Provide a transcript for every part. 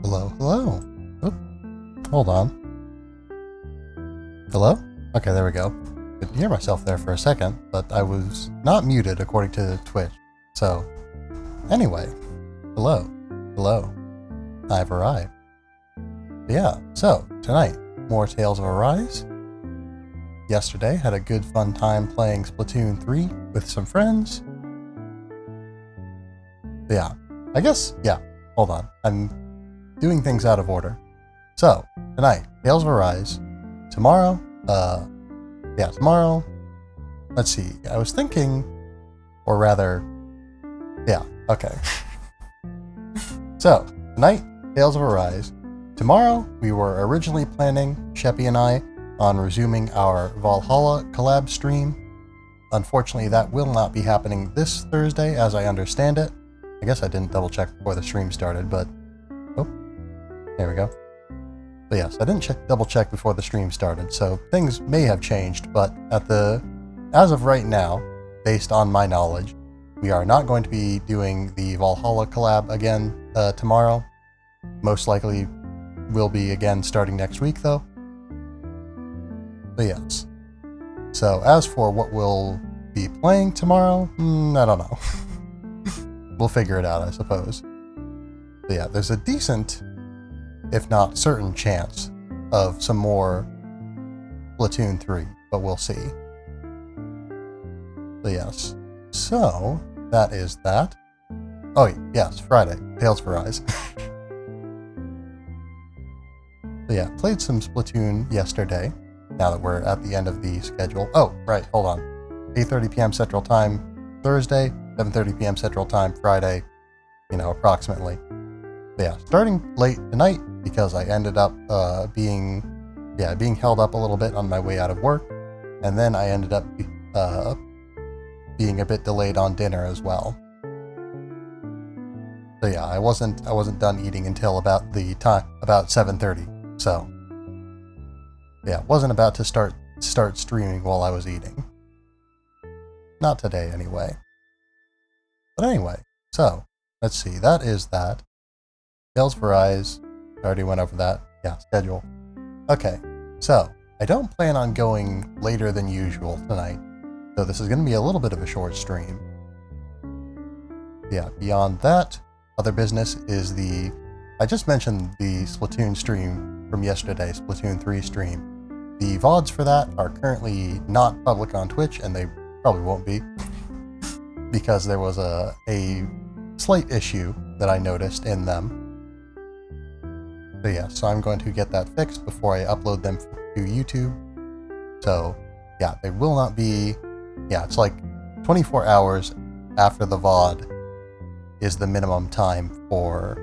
Hello, hello. Oop, hold on. Hello? Okay, there we go. I could hear myself there for a second, but I was not muted according to Twitch. So, anyway, hello, hello. I've arrived. Yeah, so, tonight, more Tales of Arise. Yesterday, had a good fun time playing Splatoon 3 with some friends. Yeah, I guess, yeah, hold on. I'm doing things out of order. So, tonight, Tales of Arise. Tomorrow, tomorrow, let's see, I was thinking, or rather, yeah, okay. So, tonight, Tales of Arise. Tomorrow, we were originally planning, Sheppy and I, on resuming our Valhalla collab stream. Unfortunately, that will not be happening this Thursday, as I understand it. I guess I didn't double check before the stream started, but... Oh, there we go. But yes, I didn't double check before the stream started, so things may have changed, but as of right now, based on my knowledge, we are not going to be doing the Valhalla collab again tomorrow. Most likely will be again starting next week, though. But yes. So as for what we'll be playing tomorrow, I don't know. We'll figure it out, I suppose. But yeah, there's a decent, if not certain, chance of some more Splatoon 3, but we'll see. But yes. So, that is that. Oh, yes, Friday. Tales of Arise. But yeah, played some Splatoon yesterday, now that we're at the end of the schedule. Oh, right, hold on. 8:30 p.m. Central Time Thursday, 7:30 p.m. Central Time Friday, approximately. But yeah, starting late tonight because I ended up being held up a little bit on my way out of work, and then I ended up being a bit delayed on dinner as well. So yeah, I wasn't done eating until about 7:30. So yeah, wasn't about to start streaming while I was eating. Not today, anyway. But anyway, so let's see. That is that. Tales of Arise. I already went over that. Yeah, schedule. Okay, so I don't plan on going later than usual tonight, so this is going to be a little bit of a short stream. Yeah, beyond that, other business is I just mentioned the Splatoon stream from yesterday, Splatoon 3 stream. The VODs for that are currently not public on Twitch, and they probably won't be, because there was a slight issue that I noticed in them. So yeah, so I'm going to get that fixed before I upload them to YouTube. So yeah, they will not be, it's like 24 hours after the VOD is the minimum time for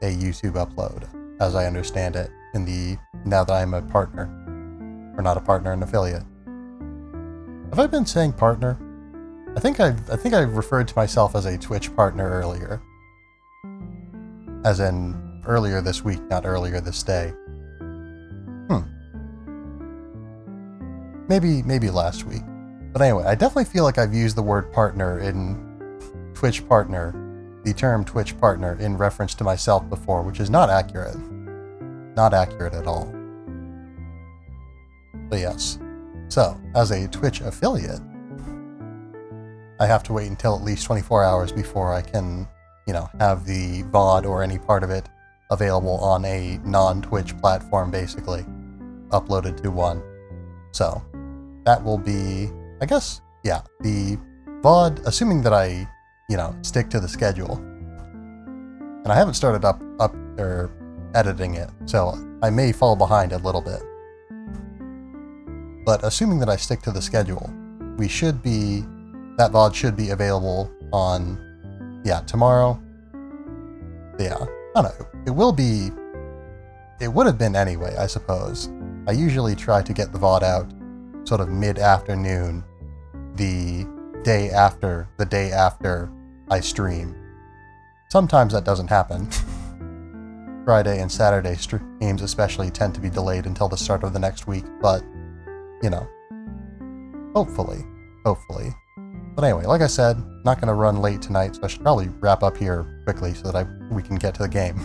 a YouTube upload, as I understand it, now that I'm a partner. Or not a partner, an affiliate. Have I been saying partner? I think I referred to myself as a Twitch partner earlier. As in earlier this week, not earlier this day. Maybe last week. But anyway, I definitely feel like I've used the word partner in Twitch partner, the term Twitch partner, in reference to myself before, which is not accurate. Not accurate at all. But yes. So, as a Twitch affiliate, I have to wait until at least 24 hours before I can, have the VOD or any part of it available on a non-Twitch platform, basically, uploaded to one. So, that will be, I guess, yeah, the VOD, assuming that I, stick to the schedule. And I haven't started up or editing it, so I may fall behind a little bit. But assuming that I stick to the schedule, that VOD should be available on, tomorrow. Yeah, I don't know. It would have been anyway, I suppose. I usually try to get the VOD out sort of mid-afternoon, the day after I stream. Sometimes that doesn't happen. Friday and Saturday streams especially tend to be delayed until the start of the next week, but, hopefully. But anyway, like I said, not going to run late tonight, so I should probably wrap up here quickly so that we can get to the game.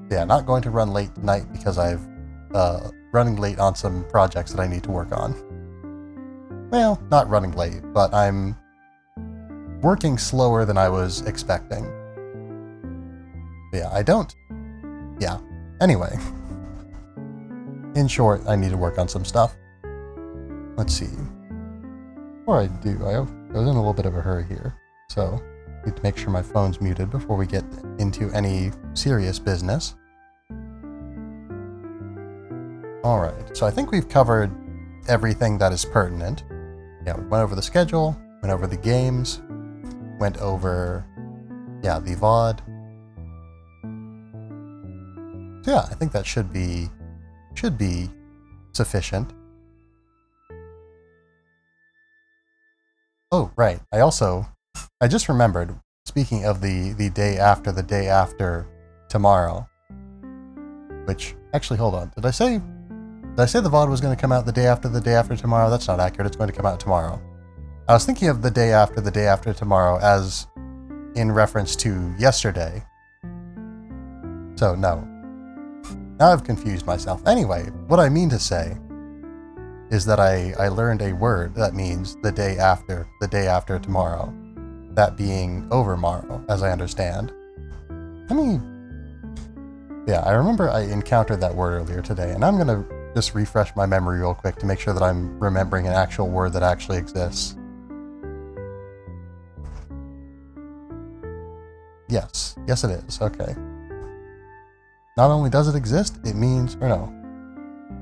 Yeah, not going to run late tonight because I've running late on some projects that I need to work on. Well, not running late, but I'm working slower than I was expecting. Yeah, I don't. Yeah. Anyway. In short, I need to work on some stuff. Let's see. Before I do, I was in a little bit of a hurry here, so I need to make sure my phone's muted before we get into any serious business. Alright, so I think we've covered everything that is pertinent. Yeah, we went over the schedule, went over the games, went over, yeah, the VOD. So yeah, I think that should be sufficient. Oh, right. I just remembered, speaking of the day after tomorrow, which, actually, hold on. Did I say the VOD was going to come out the day after tomorrow? That's not accurate. It's going to come out tomorrow. I was thinking of the day after tomorrow as in reference to yesterday. So, no. Now I've confused myself. Anyway, what I mean to say is that I learned a word that means the day after tomorrow. That being overmorrow, as I understand. Yeah, I remember I encountered that word earlier today, and I'm going to just refresh my memory real quick to make sure that I'm remembering an actual word that actually exists. Yes it is, okay. Not only does it exist, it means, or no.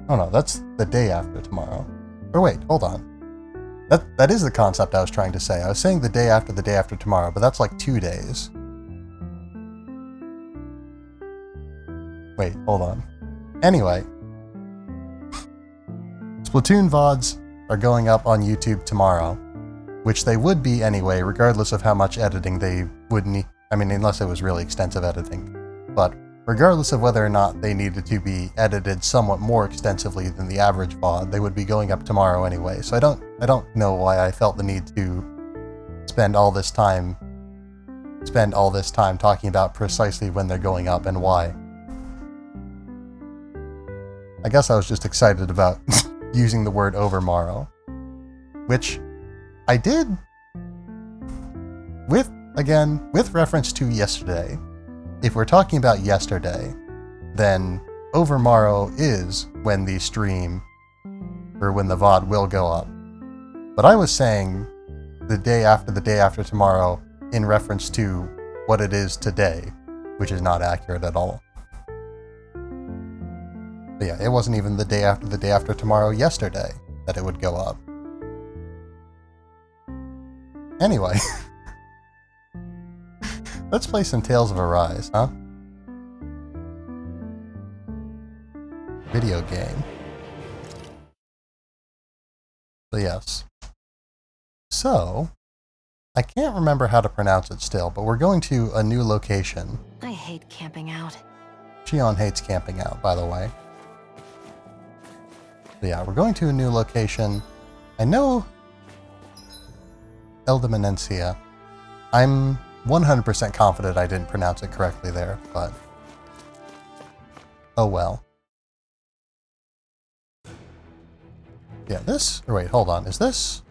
Oh no, that's the day after tomorrow. Or wait, hold on. That is the concept I was trying to say. I was saying the day after tomorrow, but that's like 2 days. Wait, hold on. Anyway. Splatoon VODs are going up on YouTube tomorrow, which they would be anyway, regardless of how much editing they would need. I mean, unless it was really extensive editing. But regardless of whether or not they needed to be edited somewhat more extensively than the average VOD, they would be going up tomorrow anyway. So I don't know why I felt the need to spend all this time talking about precisely when they're going up and why. I guess I was just excited about using the word overmorrow, which I did with reference to yesterday. If we're talking about yesterday, then overmorrow is when the stream, or when the VOD will go up. But I was saying the day after tomorrow in reference to what it is today, which is not accurate at all. But yeah, it wasn't even the day after tomorrow yesterday that it would go up. Anyway. Let's play some Tales of Arise, huh? Video game. So yes. So, I can't remember how to pronounce it still, but we're going to a new location. I hate camping out. Shion hates camping out, by the way. So yeah, we're going to a new location. I know Eldemenencia. I'm 100% confident I didn't pronounce it correctly there, but oh well. Yeah, wait, hold on. Is this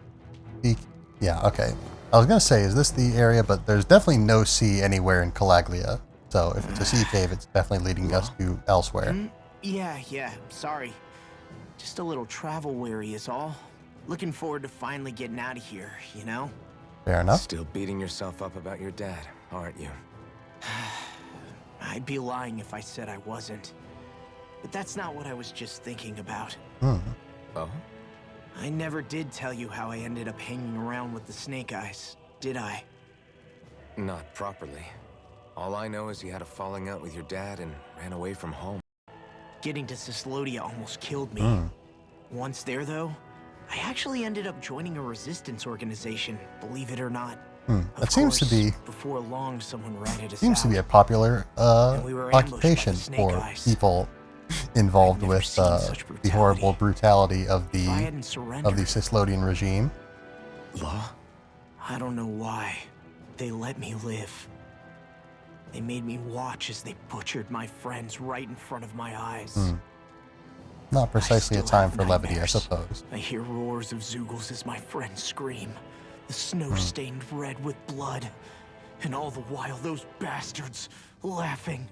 the... Yeah, okay. I was going to say, is this the area, but there's definitely no sea anywhere in Calaglia. So if it's a sea cave, it's definitely leading us to elsewhere. Yeah, sorry. Just a little travel weary is all. Looking forward to finally getting out of here, you know? Fair enough. Still beating yourself up about your dad, aren't you? I'd be lying if I said I wasn't. But that's not what I was just thinking about. Oh? I never did tell you how I ended up hanging around with the Snake Eyes, did I? Not properly. All I know is you had a falling out with your dad and ran away from home. Getting to Cislodia almost killed me. Once there, though, I actually ended up joining a resistance organization, believe it or not. That seems to be... Before long, someone ratted us Seems to be a out. popular We were occupation ambushed by the for Snake Eyes. people involved I've never with seen such the horrible brutality of If I the hadn't surrendered, Cislodian regime. Law? I don't know why they let me live. They made me watch as they butchered my friends right in front of my eyes. Not precisely a still time have for levity, I nightmares. suppose. I hear roars of Zeugles as my friends scream, the snow stained red with blood, and all the while those bastards laughing.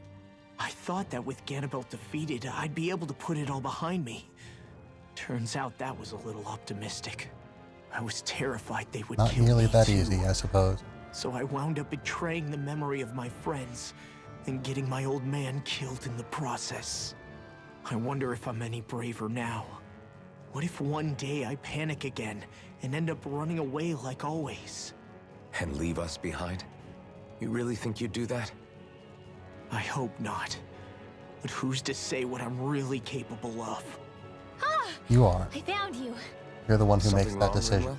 I thought that with Ganabelt defeated, I'd be able to put it all behind me. Turns out that was a little optimistic. I was terrified they would Not kill nearly me that too. easy, I suppose. So I wound up betraying the memory of my friends and getting my old man killed in the process. I wonder if I'm any braver now. What if one day I panic again and end up running away like always? And leave us behind? You really think you'd do that? I hope not. But who's to say what I'm really capable of? You are. I found you. You're the one who makes Something that wrong, decision. Rinwell?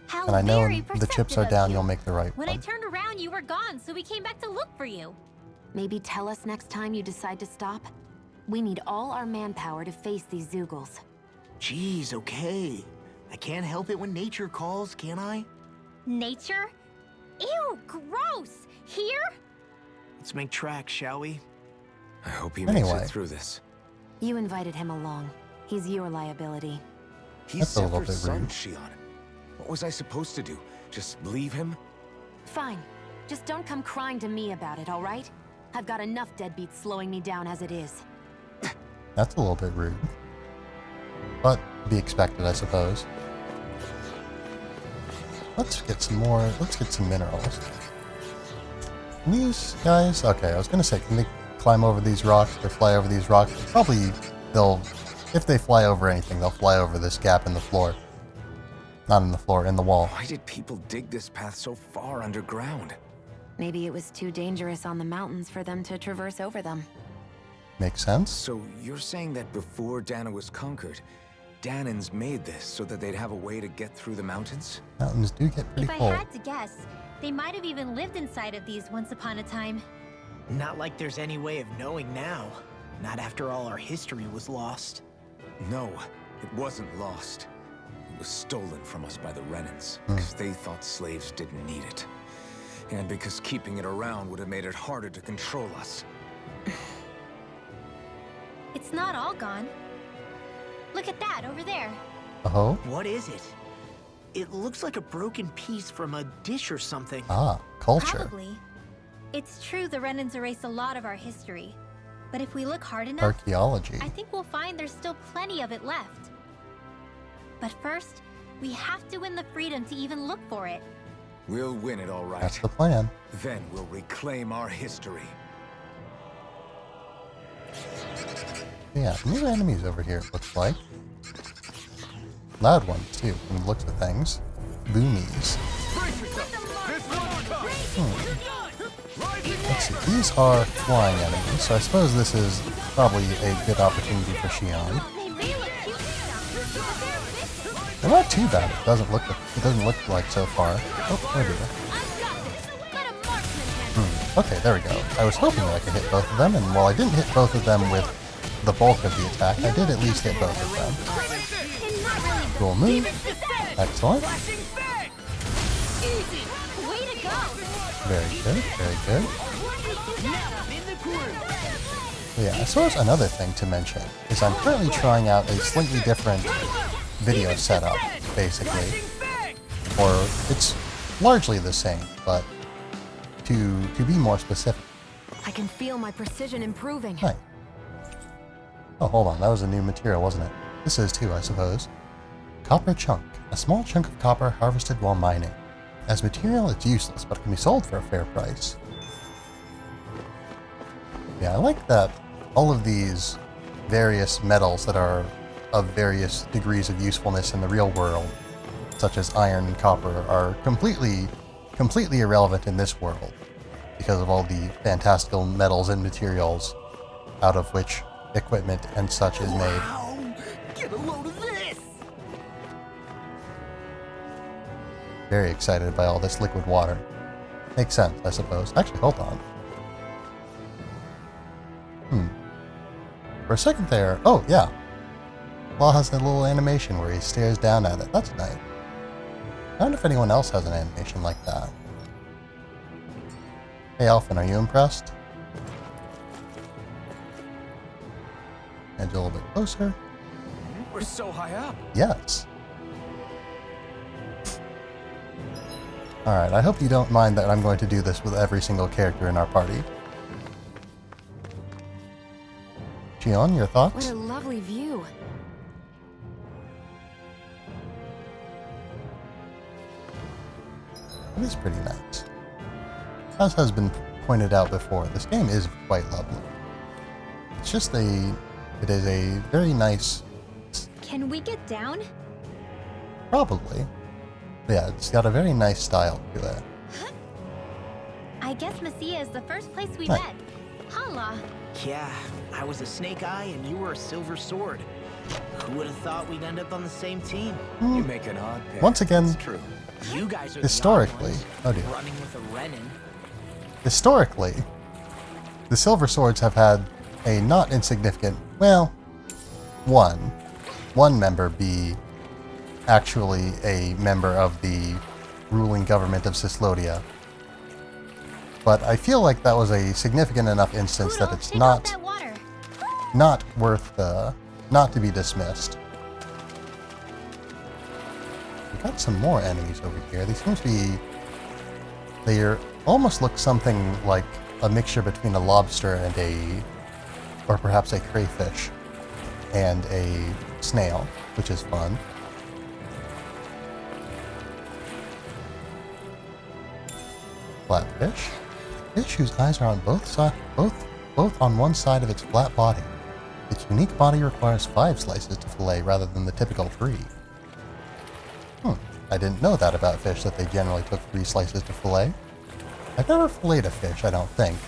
How And I know very when the chips are perceptive of down, you. you'll make the right When I one. turned around, you were gone, so we came back to look for you. Maybe tell us next time you decide to stop? We need all our manpower to face these Zeugles. Geez, okay. I can't help it when nature calls, can I? Nature? Ew, gross! Here? Let's make tracks, shall we? I hope he makes Anyway. it through this. You invited him along. He's your liability. He's That's a little Zephyr's bit son, rude. Shion. What was I supposed to do? Just leave him? Fine. Just don't come crying to me about it, all right? I've got enough deadbeats slowing me down as it is. That's a little bit rude. But be expected, I suppose. Let's get some more. Let's get some minerals. Can these guys? Okay, I was gonna say, can they climb over these rocks or fly over these rocks? Probably they'll. If they fly over anything, they'll fly over this gap in the floor. Not in the floor, in the wall. Why did people dig this path so far underground? Maybe it was too dangerous on the mountains for them to traverse over them. Makes sense. So you're saying that before Dana was conquered, Danans made this so that they'd have a way to get through the mountains? Mountains do get pretty If I cold. had to guess, they might have even lived inside of these once upon a time. Not like there's any way of knowing now. Not after all our history was lost. No, it wasn't lost. It was stolen from us by the Renans, because they thought slaves didn't need it. And because keeping it around would have made it harder to control us. It's not all gone. Look at that over there. Oh, What is it? It looks like a broken piece from a dish or something. culture. Probably. It's true the Renans erased a lot of our history. But if we look hard enough, Archaeology. I think we'll find there's still plenty of it left. But first, we have to win the freedom to even look for it. We'll win it all right. That's the plan. Then we'll reclaim our history. Yeah, new enemies over here, it looks like. Loud ones, too, from the looks of things. Boomies. Let's see, these are flying enemies, so I suppose this is probably a good opportunity for Shion. They may look cute enough, but they're vicious. They're not too bad, it doesn't look like so far. Oh, oh dear. Let a marksman handle. Okay, there we go. I was hoping that I could hit both of them, and while I didn't hit both of them with the bulk of the attack, I did at least hit both of them. And not really Cool move. Excellent. easy. Way to go. Very good, very good. Yeah, I suppose another thing to mention is I'm currently trying out a slightly different video setup, basically. Or it's largely the same, but to be more specific. I can feel my precision improving. Right. Oh, hold on, that was a new material, wasn't it? This is too, I suppose. Copper chunk, a small chunk of copper harvested while mining. As material, it's useless, but it can be sold for a fair price. Yeah, I like that all of these various metals that are of various degrees of usefulness in the real world, such as iron and copper, are completely irrelevant in this world because of all the fantastical metals and materials out of which equipment and such is made. Wow! Get a load of this! Very excited by all this liquid water. Makes sense, I suppose. Actually, hold on. For a second there, oh yeah. Law has a little animation where he stares down at it. That's nice. I wonder if anyone else has an animation like that. Hey, Alphen, are you impressed? Edge a little bit closer. We're so high up. Yes. Alright, I hope you don't mind that I'm going to do this with every single character in our party. Gion, your What thoughts? a lovely view. It is pretty nice. As has been pointed out before, this game is quite lovely. It's just it is a very nice, Can we get down? probably. Yeah, it's got a very nice style to it. I guess Messia is the first place we Right. met. Hala. Yeah, I was a Snake Eye and you were a Silver Sword. Who would have thought we'd end up on the same team? You make an odd pair. Once again, It's true. You guys are historically, the odd oh ones, dear. running with a Renin. Historically, the Silver Swords have had a not insignificant, well, one member be actually a member of the ruling government of Cislodia. But I feel like that was a significant enough instance that Poodle, it's check out not that water. not worth not to be dismissed. We've got some more enemies over here. They seem to be they almost look something like a mixture between a lobster and or perhaps a crayfish and a snail, which is fun. Flatfish. Fish whose eyes are on both on one side of its flat body. Its unique body requires 5 slices to fillet rather than the typical 3. I didn't know that about fish, that they generally took 3 slices to fillet. I've never filleted a fish, I don't think.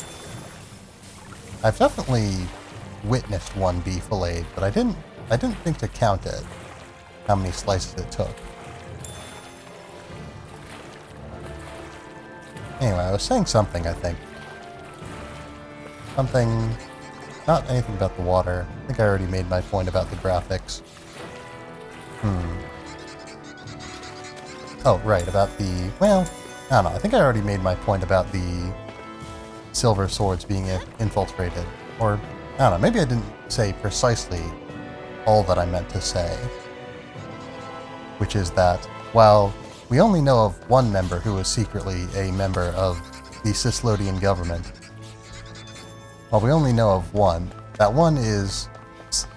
I've definitely witnessed one be filleted, but I didn't think to count it, how many slices it took. Anyway, I was saying something, I think. Something... Not anything about the water. I think I already made my point about the graphics. Oh, right, about the... Well, I don't know. I think I already made my point about the Silver Swords being infiltrated. Or, I don't know, maybe I didn't say precisely all that I meant to say. Which is that, while we only know of one member who is secretly a member of the Cislodian government, well, we only know of one. That one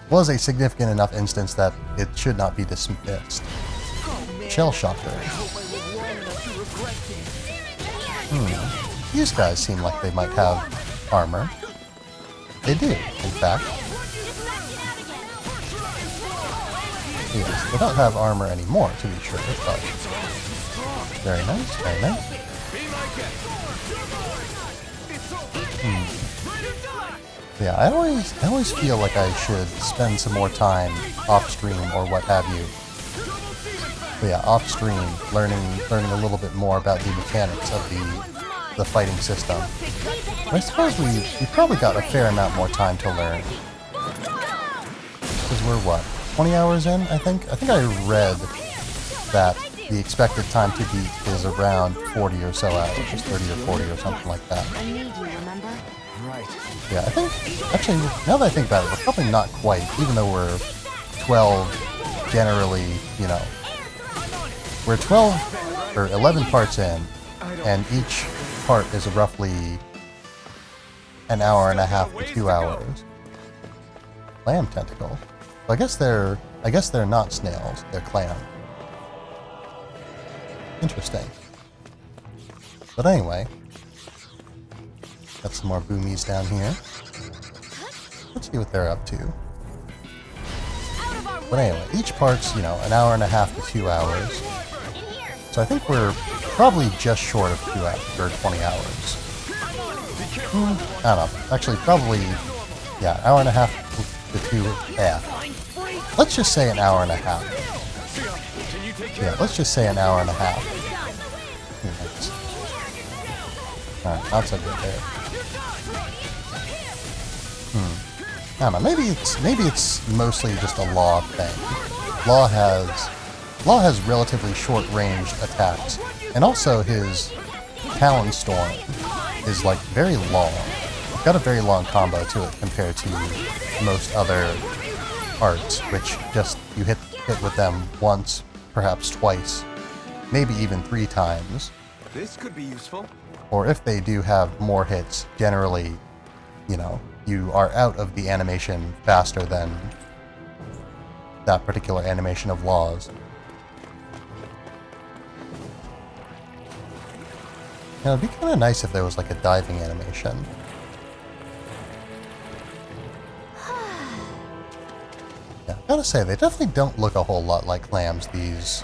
was a significant enough instance that it should not be dismissed. Shell Shocker. These guys seem like they might have armor. They do, in fact. Yes, they don't have armor anymore, to be sure, but... Very nice, very nice. Yeah, I always feel like I should spend some more time off-stream or what have you. But yeah, off-stream, learning a little bit more about the mechanics of the fighting system. I suppose we probably got a fair amount more time to learn. Because we're what, 20 hours in, I think? I think I read that the expected time to beat is around 40 or so hours, just 30 or 40 or something like that. I need you, remember? Right. Yeah, I think, actually, now that I think about it, we're probably not quite, even though we're 12 generally, you know. We're 12, or 11 parts in, and each part is roughly an hour and a half to 2 hours. Clam tentacle. I guess they're not snails, they're clam. Interesting. But anyway, got some more boomies down here. Let's see what they're up to. But anyway, each part's, you know, an hour and a half to 2 hours. So I think we're probably just short of 2 hours, or 20 hours. I don't know. Actually, probably, yeah, hour and a half to 2, yeah. Let's just say an hour and a half. Yeah, let's just say an hour and a half. Alright, not so good there. I don't know, maybe it's mostly just a Law thing. Law has relatively short-ranged attacks, and also his Talon Storm is like very long. Got a very long combo to it compared to most other arts, which just you hit with them once, perhaps twice, maybe even 3 times. This could be useful. Or if they do have more hits, generally, you know, you are out of the animation faster than that particular animation of laws. You know, it'd be kind of nice if there was like a diving animation. Yeah, I gotta say, they definitely don't look a whole lot like clams, these...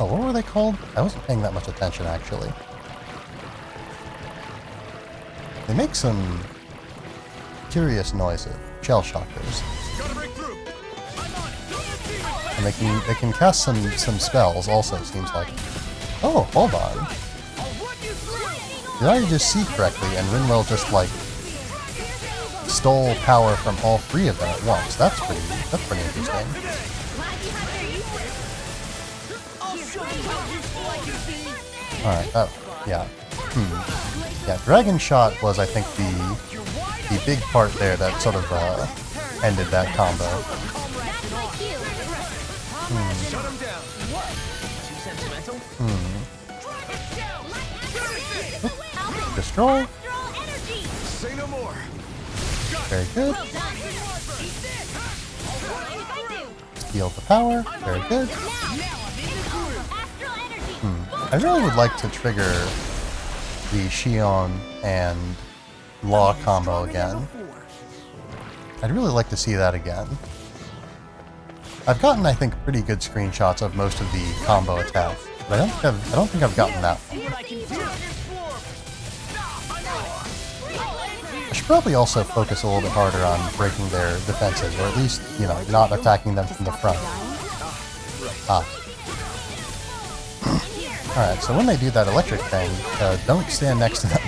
Oh, what were they called? I wasn't paying that much attention, actually. They make some curious noises. Shell shockers. And they can cast some spells also, it seems like. Oh, hold on. Did I just see correctly and Rinwell just like stole power from all 3 of them at once? That's pretty interesting. Alright, yeah. Yeah, Dragon Shot was, I think, the big part there that sort of ended that combo. Destroy. Very good. Steal the power. Very good. I really would like to trigger the Shion and Law combo again. I'd really like to see that again. I've gotten, I think, pretty good screenshots of most of the combo attacks, but I don't think I've gotten that one. I should probably also focus a little bit harder on breaking their defenses, or at least, you know, not attacking them from the front. Alright, so when they do that electric thing, don't stand next to them.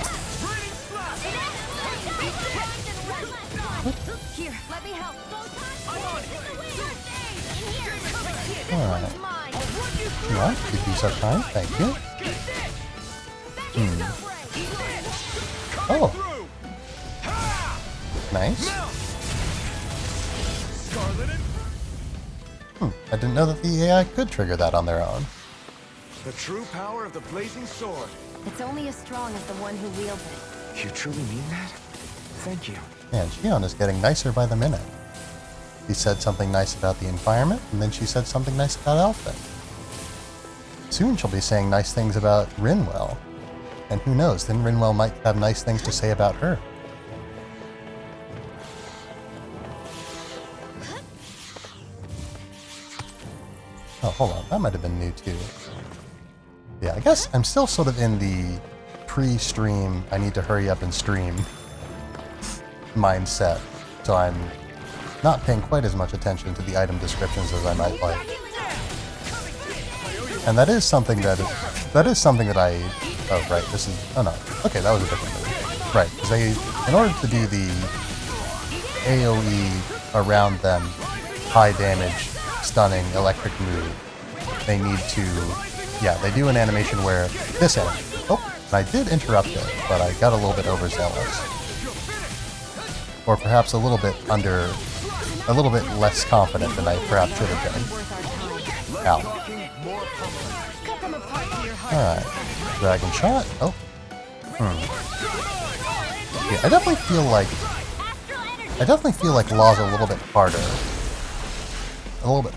Alright. What? You'd be so kind? Thank you. Oh! Nice. I didn't know that the AI could trigger that on their own. The true power of the blazing sword. It's only as strong as the one who wields it. You truly mean that? Thank you. Man, Shion is getting nicer by the minute. She said something nice about the environment, and then she said something nice about Alphen. Soon she'll be saying nice things about Rinwell. And who knows, then Rinwell might have nice things to say about her. Oh, hold on, that might have been new too. Yeah, I guess I'm still sort of in the pre-stream, I need to hurry up and stream mindset, so I'm not paying quite as much attention to the item descriptions as I might like. And that is something that I... Oh, right, this is... Oh, no. Okay, that was a different move. Right, because they... In order to do the AoE around them, high damage, stunning, electric move, they need to... Yeah, they do an animation where... This animation. Oh, and I did interrupt it, but I got a little bit overzealous. Or perhaps a little bit less confident than I perhaps should have been. Ow. Alright. Dragon Shot. Oh. Yeah, I definitely feel like Law's a little bit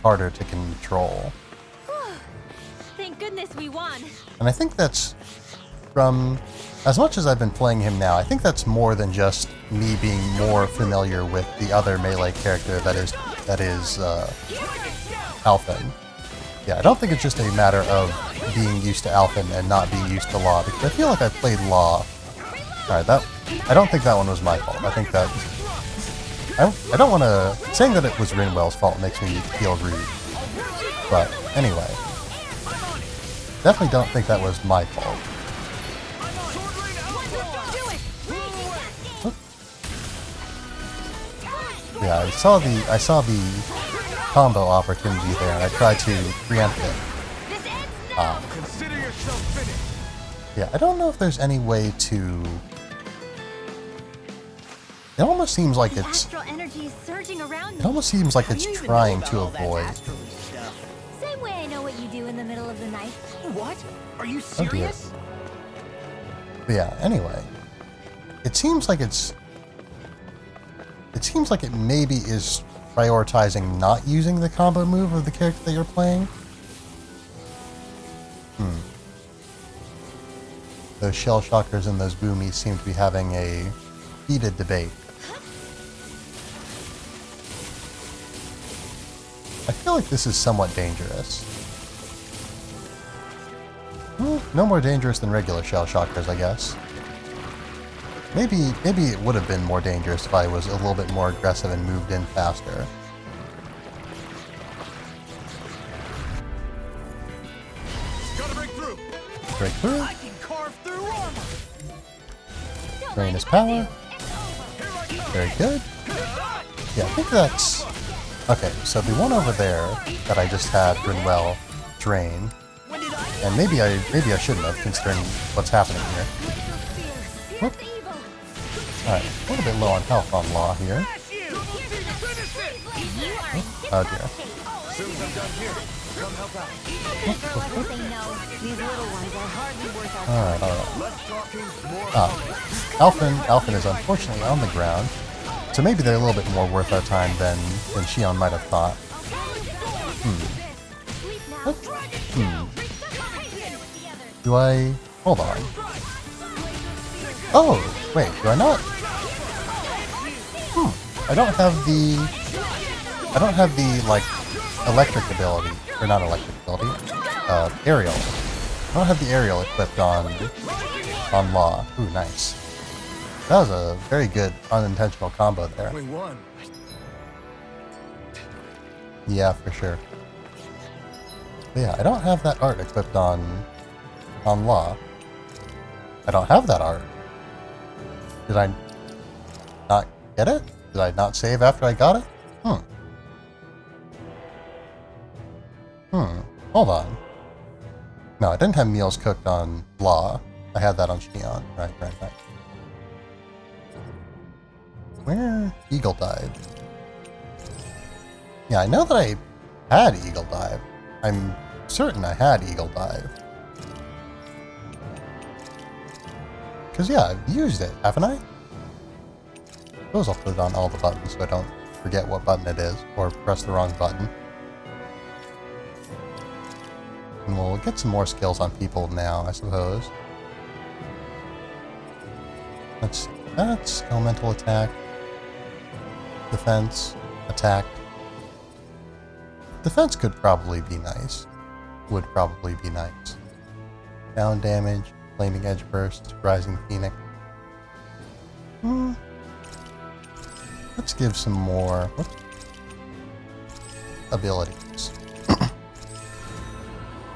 harder to control. Thank goodness we won. And I think that's from... As much as I've been playing him now, I think that's more than just me being more familiar with the other melee character that is Alphen. Yeah, I don't think it's just a matter of being used to Alphen and not being used to Law, because I feel like I've played Law. Alright, I don't think that one was my fault. I think that... I don't want to... Saying that it was Rinwell's fault makes me feel rude. But, anyway. Definitely don't think that was my fault. Yeah, I saw the combo opportunity there, and I tried to preempt it. Consider yourself finished. Yeah, I don't know if there's any way to It almost seems like The it's... astral energy is surging around It me. almost seems like How it's do you even trying know to about all that avoid... astrally stuff? Same way I know what you do in the middle of the night. What? Are you Oh, dear. serious? But yeah, anyway. It seems like it's... It seems like it maybe is prioritizing not using the combo move of the character that you're playing. Those shell shockers and those boomies seem to be having a heated debate. I feel like this is somewhat dangerous. No more dangerous than regular shell shockers, I guess. Maybe it would have been more dangerous if I was a little bit more aggressive and moved in faster. Gotta break through. Break through. I can carve through armor. Drain his power. Very good. Yeah, I think that's... Okay, so the one over there that I just had Rinwell drain, When did I and maybe I shouldn't have, considering what's happening here. Whoop. Alright, a little bit low on health on Law here. Oh dear. Soon as I'm done here, come help out. Never say no. These little ones are hardly worth our Alright, alright. Less talking, more Alphen is unfortunately on the ground, so maybe they're a little bit more worth our time than Shion might have thought. Do I... Hold on. Oh, wait, do I not? I don't have the, like, electric ability, or not electric ability, aerial. I don't have the aerial equipped on Law. Ooh, nice. That was a very good unintentional combo there. only one. Yeah, for sure. But yeah, I don't have that art equipped on Law. I don't have that art. Did I not get it? Did I not save after I got it? Hold on. No, I didn't have meals cooked on Law. I had that on Shion. Right. Where? Eagle Dive. Yeah, I know that I had Eagle Dive. I'm certain I had Eagle Dive. Because, yeah, I've used it, haven't I? I suppose I'll put it on all the buttons so I don't forget what button it is, or press the wrong button. And we'll get some more skills on people now, I suppose. Let's see. That's elemental attack. Defense. Attack. Defense could probably be nice. Would probably be nice. Down damage. Flaming Edge Burst. Rising Phoenix. Let's give some more abilities.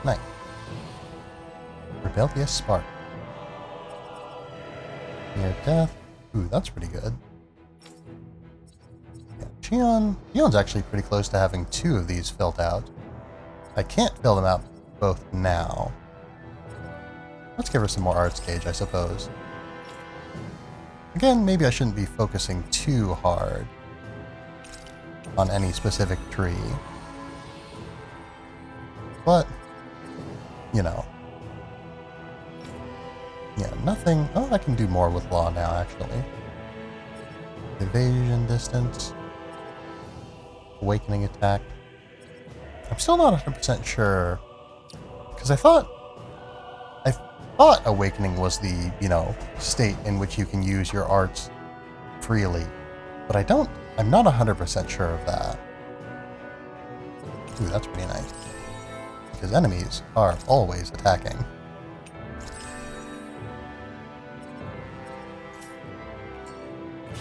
Nice. Rebellious Spark. Near Death. Ooh, that's pretty good. Yeah, Shion's actually pretty close to having 2 of these filled out. I can't fill them out both now. Let's give her some more Arts Gauge, I suppose. Again, maybe I shouldn't be focusing too hard on any specific tree. But, you know. Yeah, nothing... Oh, I can do more with Law now, actually. Evasion distance. Awakening attack. I'm still not 100% sure. Because I thought Awakening was the, state in which you can use your arts freely. But I'm not 100% sure of that. Ooh, that's pretty nice. Because enemies are always attacking.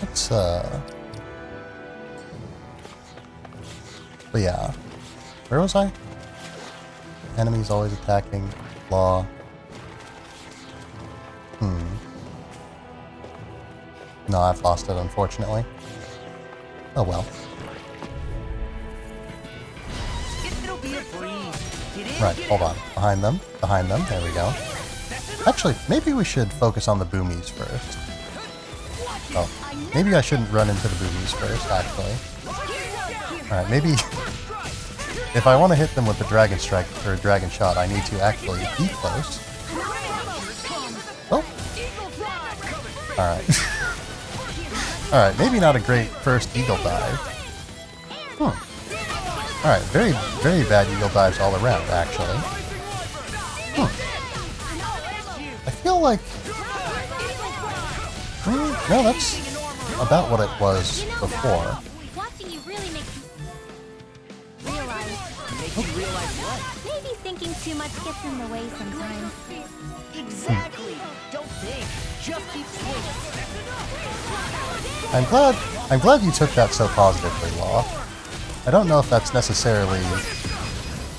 Let's, But yeah. Where was I? Enemies always attacking. Law. No, I've lost it, unfortunately. Oh well. It'll be a breeze. Get in, Right, get hold out. on. Behind them. There we go. Actually, maybe we should focus on the boomies first. Oh, maybe I shouldn't run into the boobies first, actually. Alright, maybe if I want to hit them with the Dragon Strike or Dragon Shot, I need to actually be close. Oh! Alright. Alright, maybe not a great first Eagle Dive. Alright, very, very bad Eagle Dives all around, actually. I feel like... no, that's about what it was before. Watching you really makes me realize. Make you realize what? Maybe thinking too much gets in the way sometimes. Exactly. Don't think. Just keep swinging. I'm glad you took that so positively, Law. I don't know if that's necessarily...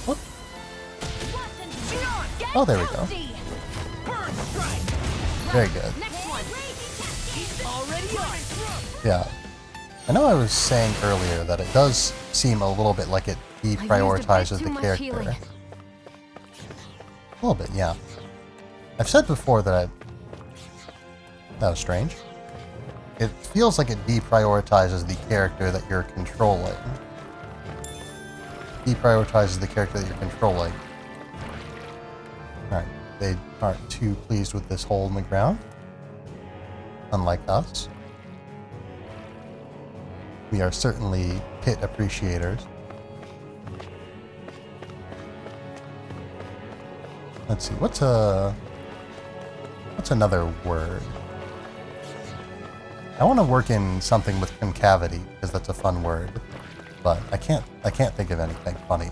Whoop. Oh, there we go. Very good. Yeah. I know I was saying earlier that it does seem a little bit like it deprioritizes the character. A little bit, yeah. I've said before that that was strange. It feels like it deprioritizes the character that you're controlling. Deprioritizes the character that you're controlling. Alright, they aren't too pleased with this hole in the ground. Unlike us. We are certainly pit appreciators. Let's see, what's another word? I want to work in something with concavity because that's a fun word, but I can't think of anything funny.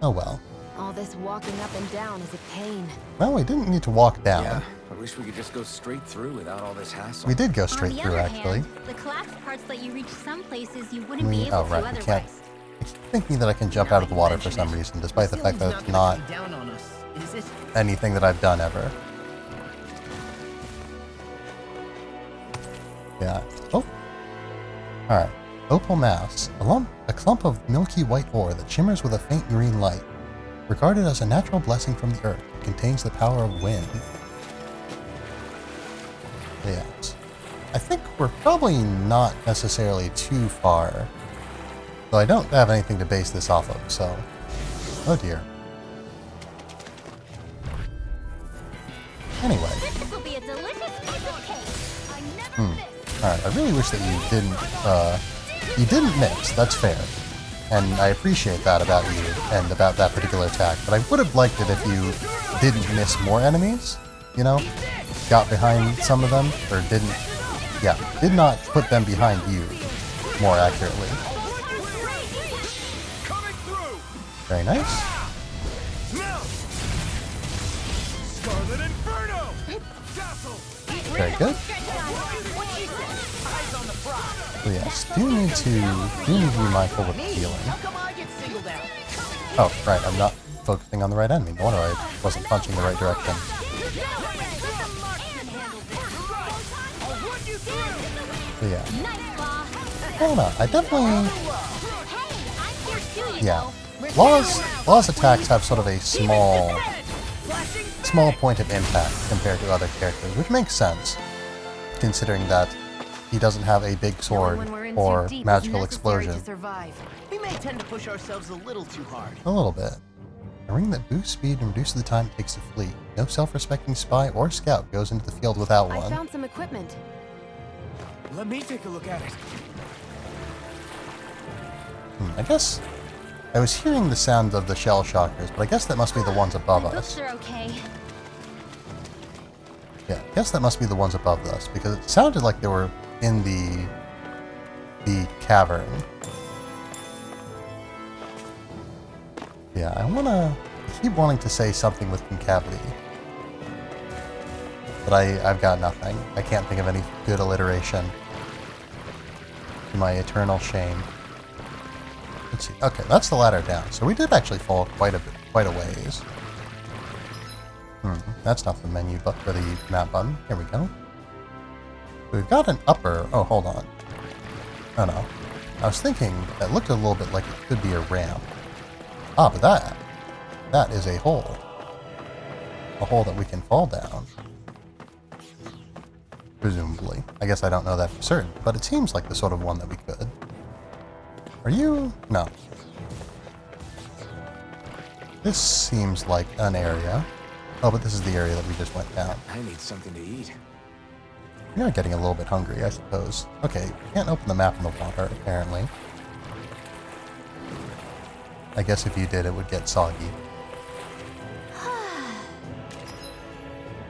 Oh well. All this walking up and down is a pain. Well, we didn't need to walk down. Yeah, I wish we could just go straight through without all this hassle. We did go straight On the through, other actually. hand, the collapsed parts let you reach some places you wouldn't be able Oh, to right, we can't. otherwise. I keep thinking that I can jump out of the water for some reason, despite the fact that it's not Down on us, is it? anything that I've done ever. Yeah. Oh. Alright. Opal mass. A clump of milky white ore that shimmers with a faint green light. Regarded as a natural blessing from the earth, it contains the power of wind. Yes. I think we're probably not necessarily too far. Though I don't have anything to base this off of, so... Oh dear. Anyway. This will be a delicious piece of cake. I never miss. Alright, I really wish that you didn't miss, that's fair. And I appreciate that about you and about that particular attack, but I would have liked it if you didn't miss more enemies, you know? Got behind some of them, or did not put them behind you more accurately. Very nice. Very good. So yes, do need to be mindful with the healing. Oh, right, I'm not focusing on the right enemy. No wonder I wasn't punching the right direction. So yeah. I don't know, I definitely... Yeah. Law's attacks have sort of a small point of impact compared to other characters, which makes sense, considering that he doesn't have a big sword or magical explosion. We may tend to push ourselves a little too hard. A little bit. A ring that boosts speed and reduces the time it takes to flee. No self-respecting spy or scout goes into the field without I one. found some equipment. Let me take a look at it. I guess I was hearing the sound of the shell shockers, but I guess that must be the ones above My us. books are okay. Yeah, I guess that must be the ones above us, because it sounded like they were in the cavern. Yeah, I keep wanting to say something with concavity, but I've got nothing. I can't think of any good alliteration, to my eternal shame. Let's see. Okay, that's the ladder down. So we did actually fall quite a ways. That's not the menu, but for the map button. Here we go. We've got an upper... Oh, hold on. Oh, no. I was thinking that looked a little bit like it could be a ramp. Ah, but that is a hole. A hole that we can fall down. presumably. I guess I don't know that for certain, but it seems like the sort of one that we could. Are you? No. This seems like an area. Oh, but this is the area that we just went down. I need something to eat. We are getting a little bit hungry, I suppose. Okay, can't open the map in the water, apparently. I guess if you did, it would get soggy.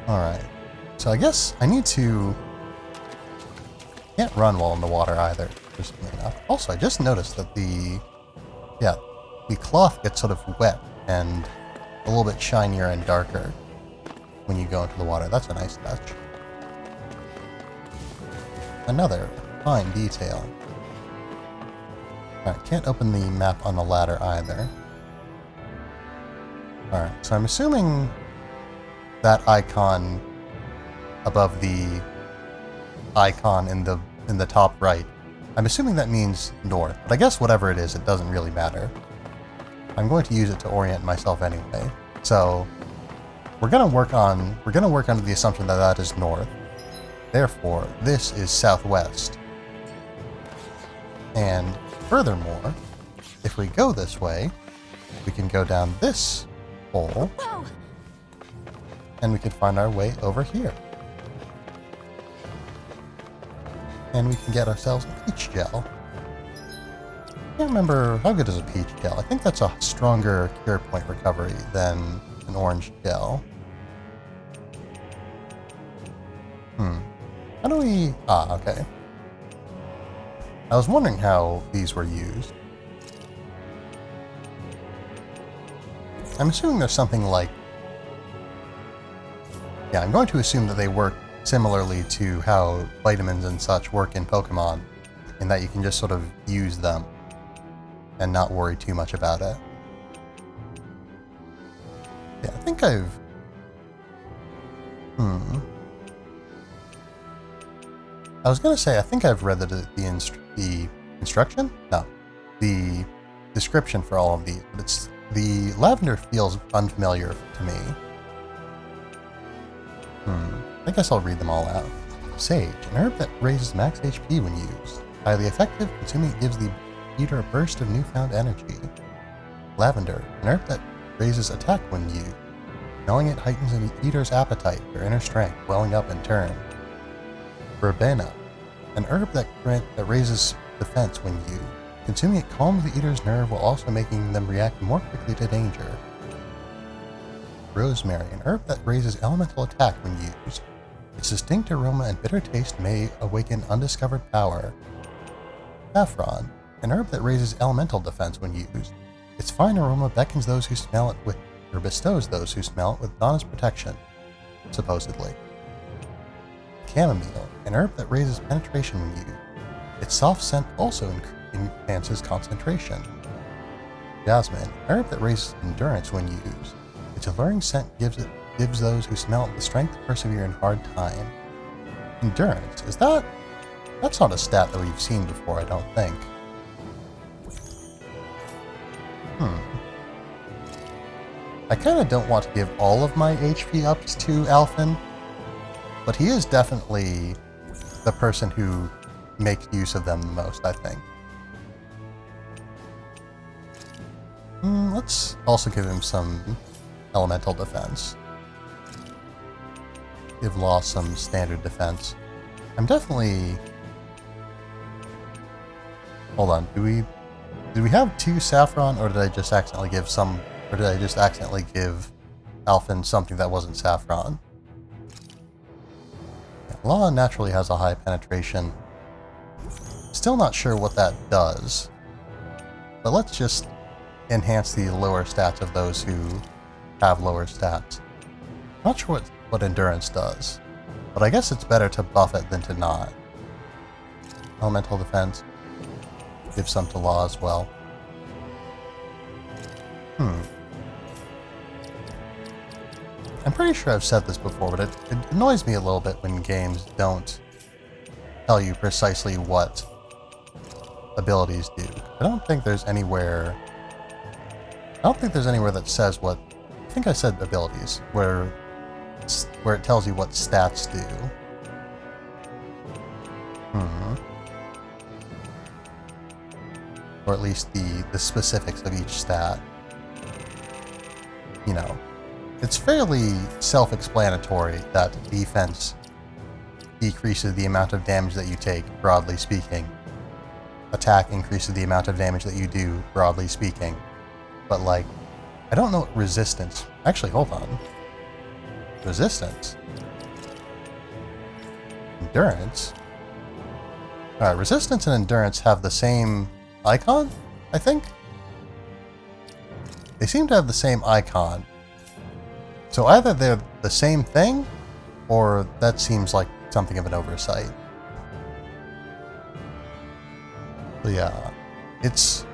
Alright. So I guess I need to... Can't run while in the water either, interestingly enough. Also, I just noticed that the cloth gets sort of wet and a little bit shinier and darker when you go into the water. That's a nice touch. Another fine detail. Alright, can't open the map on the ladder either. Alright, so I'm assuming that icon above the icon in the top right, I'm assuming that means north, but I guess whatever it is, it doesn't really matter. I'm going to use it to orient myself anyway. So we're gonna work under the assumption that that is north. Therefore, this is southwest. And furthermore, if we go this way, we can go down this hole, Whoa! and we can find our way over here. And we can get ourselves a peach gel. I can't remember, how good is a peach gel? I think that's a stronger cure point recovery than an orange gel. How do we... Ah, okay. I was wondering how these were used. I'm assuming there's something like... Yeah, I'm going to assume that they work similarly to how vitamins and such work in Pokemon, in that you can just sort of use them and not worry too much about it. Yeah, I think I've... I was going to say, I think I've read the instruction? No. The description for all of these, but it's... The lavender feels unfamiliar to me. I guess I'll read them all out. Sage, an herb that raises max HP when used. Highly effective, consuming it gives the eater a burst of newfound energy. Lavender, an herb that raises attack when used. Smelling it heightens an eater's appetite, their inner strength welling up in turn. Verbena, an herb that raises defense when used. Consuming it calms the eater's nerve while also making them react more quickly to danger. Rosemary, an herb that raises elemental attack when used. Its distinct aroma and bitter taste may awaken undiscovered power. Saffron, an herb that raises elemental defense when used. Its fine aroma beckons those who smell it with, or bestows those who smell it with Donna's protection, supposedly. Chamomile, an herb that raises penetration when used. Its soft scent also enhances concentration. Jasmine, an herb that raises endurance when used. Its alluring scent gives those who smell it the strength to persevere in hard time. Endurance, that's not a stat that we've seen before, I don't think. I kinda don't want to give all of my HP ups to Alphen, but he is definitely the person who makes use of them the most, I think. Let's also give him some elemental defense. Give Law some standard defense. I'm definitely... Hold on, did we have 2 Saffron, or did I just accidentally give Alphen something that wasn't Saffron? Yeah, Law naturally has a high penetration. Still not sure what that does, but let's just enhance the lower stats of those who have lower stats. Not sure what endurance does, but I guess it's better to buff it than to not. Elemental defense. Give some to Law as well. I'm pretty sure I've said this before, but it annoys me a little bit when games don't tell you precisely what abilities do. I don't think there's anywhere that says what... I think I said abilities, where it tells you what stats do. Hmm. Or at least the specifics of each stat. You know, it's fairly self-explanatory that defense decreases the amount of damage that you take, broadly speaking. Attack increases the amount of damage that you do, broadly speaking. But, like, I don't know what resistance... Actually, hold on. Resistance? Endurance? Alright, resistance and endurance have the same icon, I think? They seem to have the same icon. So either they're the same thing, or that seems like something of an oversight. So yeah, it's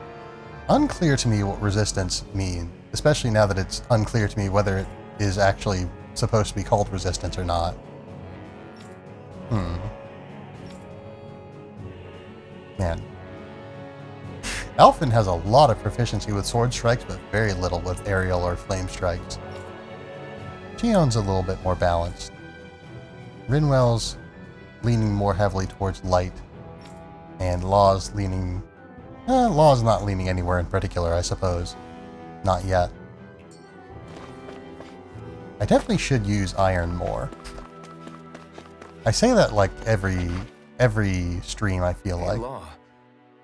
unclear to me what resistance means, especially now that it's unclear to me whether it is actually supposed to be called resistance or not. Man. Alphen has a lot of proficiency with sword strikes, but very little with aerial or flame strikes. Gion's a little bit more balanced. Rinwell's leaning more heavily towards light, and Law's leaning... Law's not leaning anywhere in particular, I suppose. Not yet. I definitely should use iron more. I say that like every stream, I feel like. Law,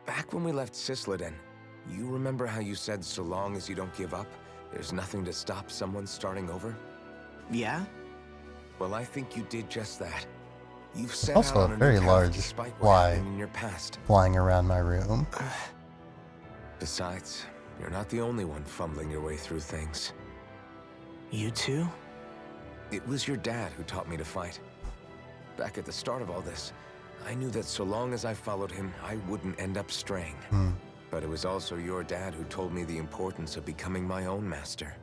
back when we left Cisleden, you remember how you said so long as you don't give up, there's nothing to stop someone starting over? Yeah? Well, I think you did just that. You've set Also out on a very new path large despite what fly happened in your past. flying around my room. Besides, you're not the only one fumbling your way through things. You too? It was your dad who taught me to fight. Back at the start of all this, I knew that so long as I followed him, I wouldn't end up straying. But it was also your dad who told me the importance of becoming my own master,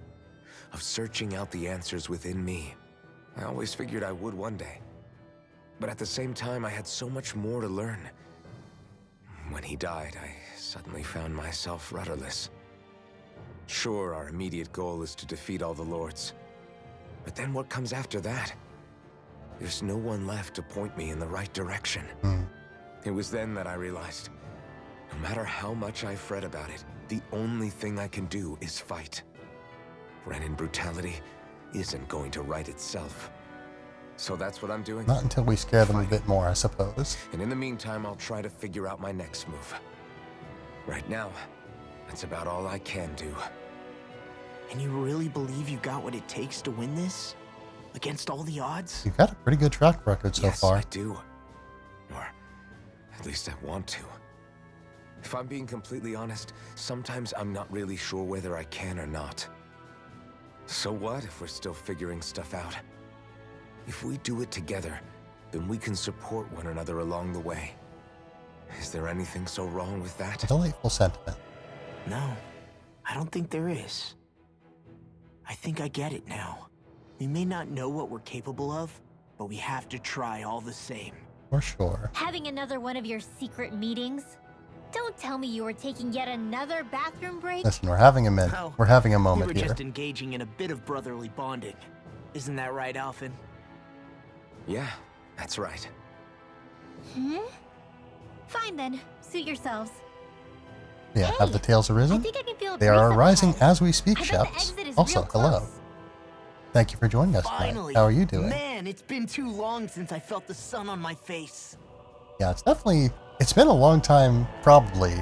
of searching out the answers within me. I always figured I would one day. But at the same time, I had so much more to learn. When he died, I suddenly found myself rudderless. Sure, our immediate goal is to defeat all the lords. But then what comes after that? There's no one left to point me in the right direction. It was then that I realized, no matter how much I fret about it, the only thing I can do is fight. Renin brutality isn't going to right itself. So that's what I'm doing. Not until we scare them a bit more, I suppose. And in the meantime, I'll try to figure out my next move. Right now, that's about all I can do. And you really believe you got what it takes to win this? Against all the odds? You've got a pretty good track record so Yes, far. I do. Or at least I want to. If I'm being completely honest, sometimes I'm not really sure whether I can or not. So what if we're still figuring stuff out? If we do it together, then we can support one another along the way. Is there anything so wrong with that? Delightful sentiment. No, I don't think there is. I think I get it now. We may not know what we're capable of, but we have to try all the same. For sure. Having another one of your secret meetings? Don't tell me you were taking yet another bathroom break? Listen, we're having a minute. Oh, We're having a We moment were here. just engaging in a bit of brotherly bonding. Isn't that right, Alphen? Yeah, that's right. Fine then. Suit yourselves. Yeah, Hey, have the tails I arisen? think I can feel a They are breeze up arising ahead. as we speak, I bet the Sheps. exit is Also, real hello. close. Thank you for joining us tonight. Finally! How are you doing? Man, it's been too long since I felt the sun on my face. Yeah, it's been a long time, probably.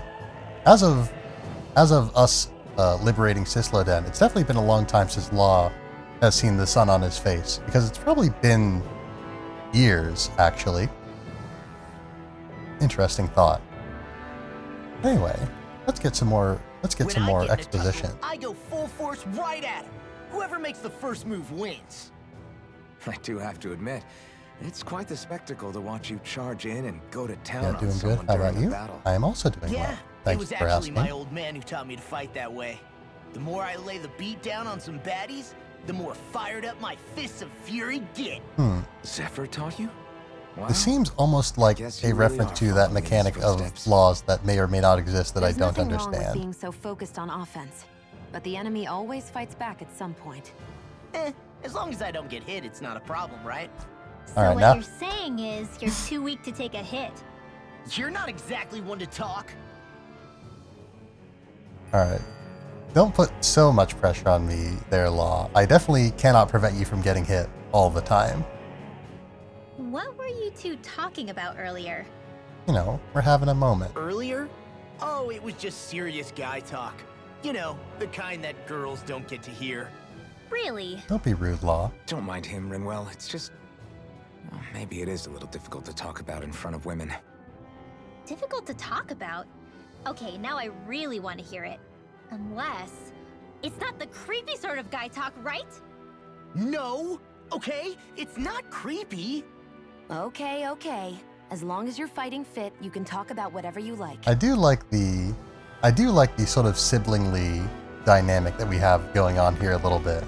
As of us liberating Cisleden, it's definitely been a long time since Law has seen the sun on his face, because it's probably been years, actually. Interesting thought. Anyway, let's get some more When I get in a exposition. tussle, I go full force right at him. Whoever makes the first move wins. I do have to admit, it's quite the spectacle to watch you charge in and go to town Yeah, on doing good. someone How during about a you? battle. I am also doing Yeah, well. it Thanks was for actually asking. my old man who taught me to fight that way. The more I lay the beat down on some baddies, the more fired up my fists of fury get. Zephyr taught you? Wow. This seems almost like Guess a you really reference are to that following in his mechanic of footsteps. laws that may or may not exist that There's I don't nothing wrong with understand. being so focused on offense, but the enemy always fights back at some point. As long as I don't get hit, it's not a problem, right? So All right, what now- you're saying is you're too weak to take a hit. You're not exactly one to talk. Alright. Don't put so much pressure on me there, Law. I definitely cannot prevent you from getting hit all the time. What were you two talking about earlier? You know, we're having a moment. Earlier? Oh, it was just serious guy talk. You know, the kind that girls don't get to hear. Really? Don't be rude, Law. Don't mind him, Rinwell. It's just... well, maybe it is a little difficult to talk about in front of women. Difficult to talk about? Okay, now I really want to hear it. Unless... it's not the creepy sort of guy talk, right? No! Okay, it's not creepy. Okay, okay. As long as you're fighting fit, you can talk about whatever you like. I do like the sort of siblingly dynamic that we have going on here a little bit.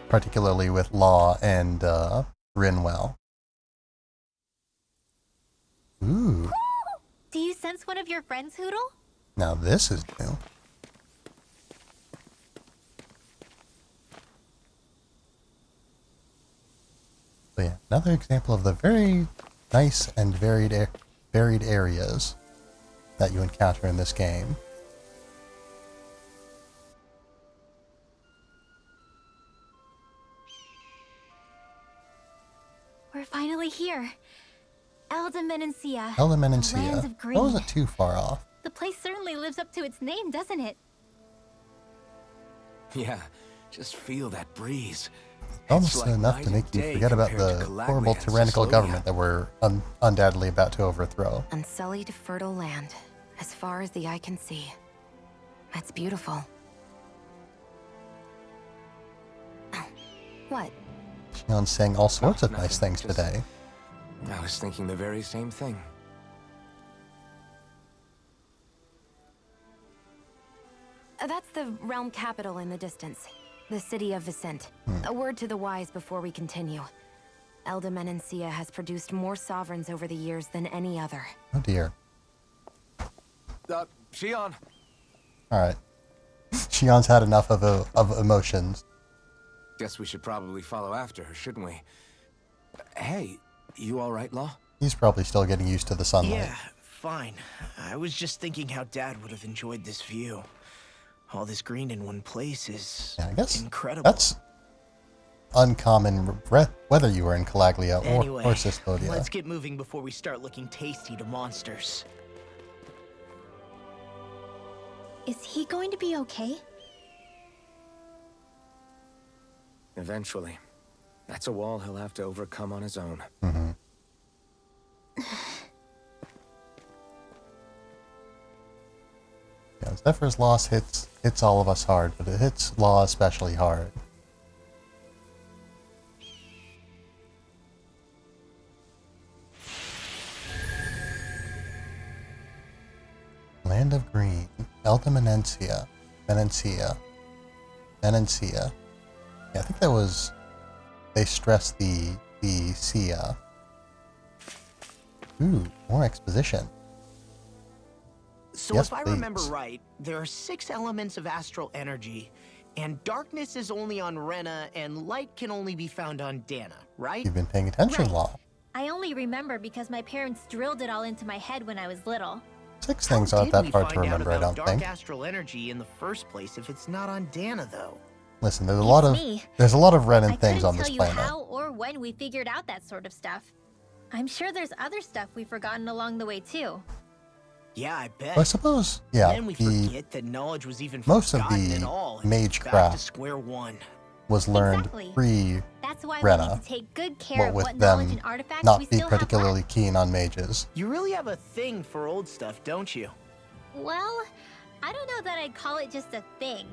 Particularly with Law and Rinwell. Ooh. Do you sense one of your friends, Hoodle? Now this is new. So yeah, another example of the very nice and varied areas that you encounter in this game. We're finally here. Elda Menancia. Elda Land Menancia. of That Green. wasn't too far off. The place certainly lives up to its name, doesn't it? Yeah, just feel that breeze. Almost It's like enough night to and make you day forget about compared the to horrible Galagrian's tyrannical Saslodia. government that we're undoubtedly about to overthrow. Unsullied, fertile land, as far as the eye can see. That's beautiful. Oh, what? Shion's saying all sorts of nice nothing, things just- today. I was thinking the very same thing. That's the realm capital in the distance. The city of Vicent. A word to the wise before we continue. Elda Menancia has produced more sovereigns over the years than any other. Oh dear. Shion. Alright. Shion's had enough of emotions. Guess we should probably follow after her, shouldn't we? Hey, you all right, Law? He's probably still getting used to the sunlight. Yeah, fine. I was just thinking how Dad would have enjoyed this view. All this green in one place is Yeah, I guess incredible. that's uncommon whether you were in Calaglia Anyway, or Saslodia. let's get moving before we start looking tasty to monsters. Is he going to be okay? Eventually. That's a wall he'll have to overcome on his own. Mm-hmm. Yeah, Zephyr's loss hits all of us hard, but it hits Law especially hard. Land of Green, Elda Menancia. Yeah, I think that was... They stressed the Sia. Ooh, more exposition. So Yes, if I remember please. right, there are 6 elements of astral energy, and darkness is only on Rena, and light can only be found on Dana, right? You've been paying attention, Right. Law. I only remember because my parents drilled it all into my head when I was little. 6 How things aren't did that we hard to find out remember, I about don't dark think. astral energy in the first place if it's not on Dana, though? Listen, there's a It's lot me. of Renan I things couldn't on this tell you planet. how or when we figured out that sort of stuff. I'm sure there's other stuff we've forgotten along the way too. Yeah, I bet. But I suppose, yeah, Then we the forget that knowledge was even most of forgotten the at all. and it's back to magecraft square one. was learned Exactly. pre That's why Rena, we need to take good care what of with what knowledge them and artifacts not we being still have particularly left. keen on mages. You really have a thing for old stuff, don't you? Well, I don't know that I'd call it just a thing.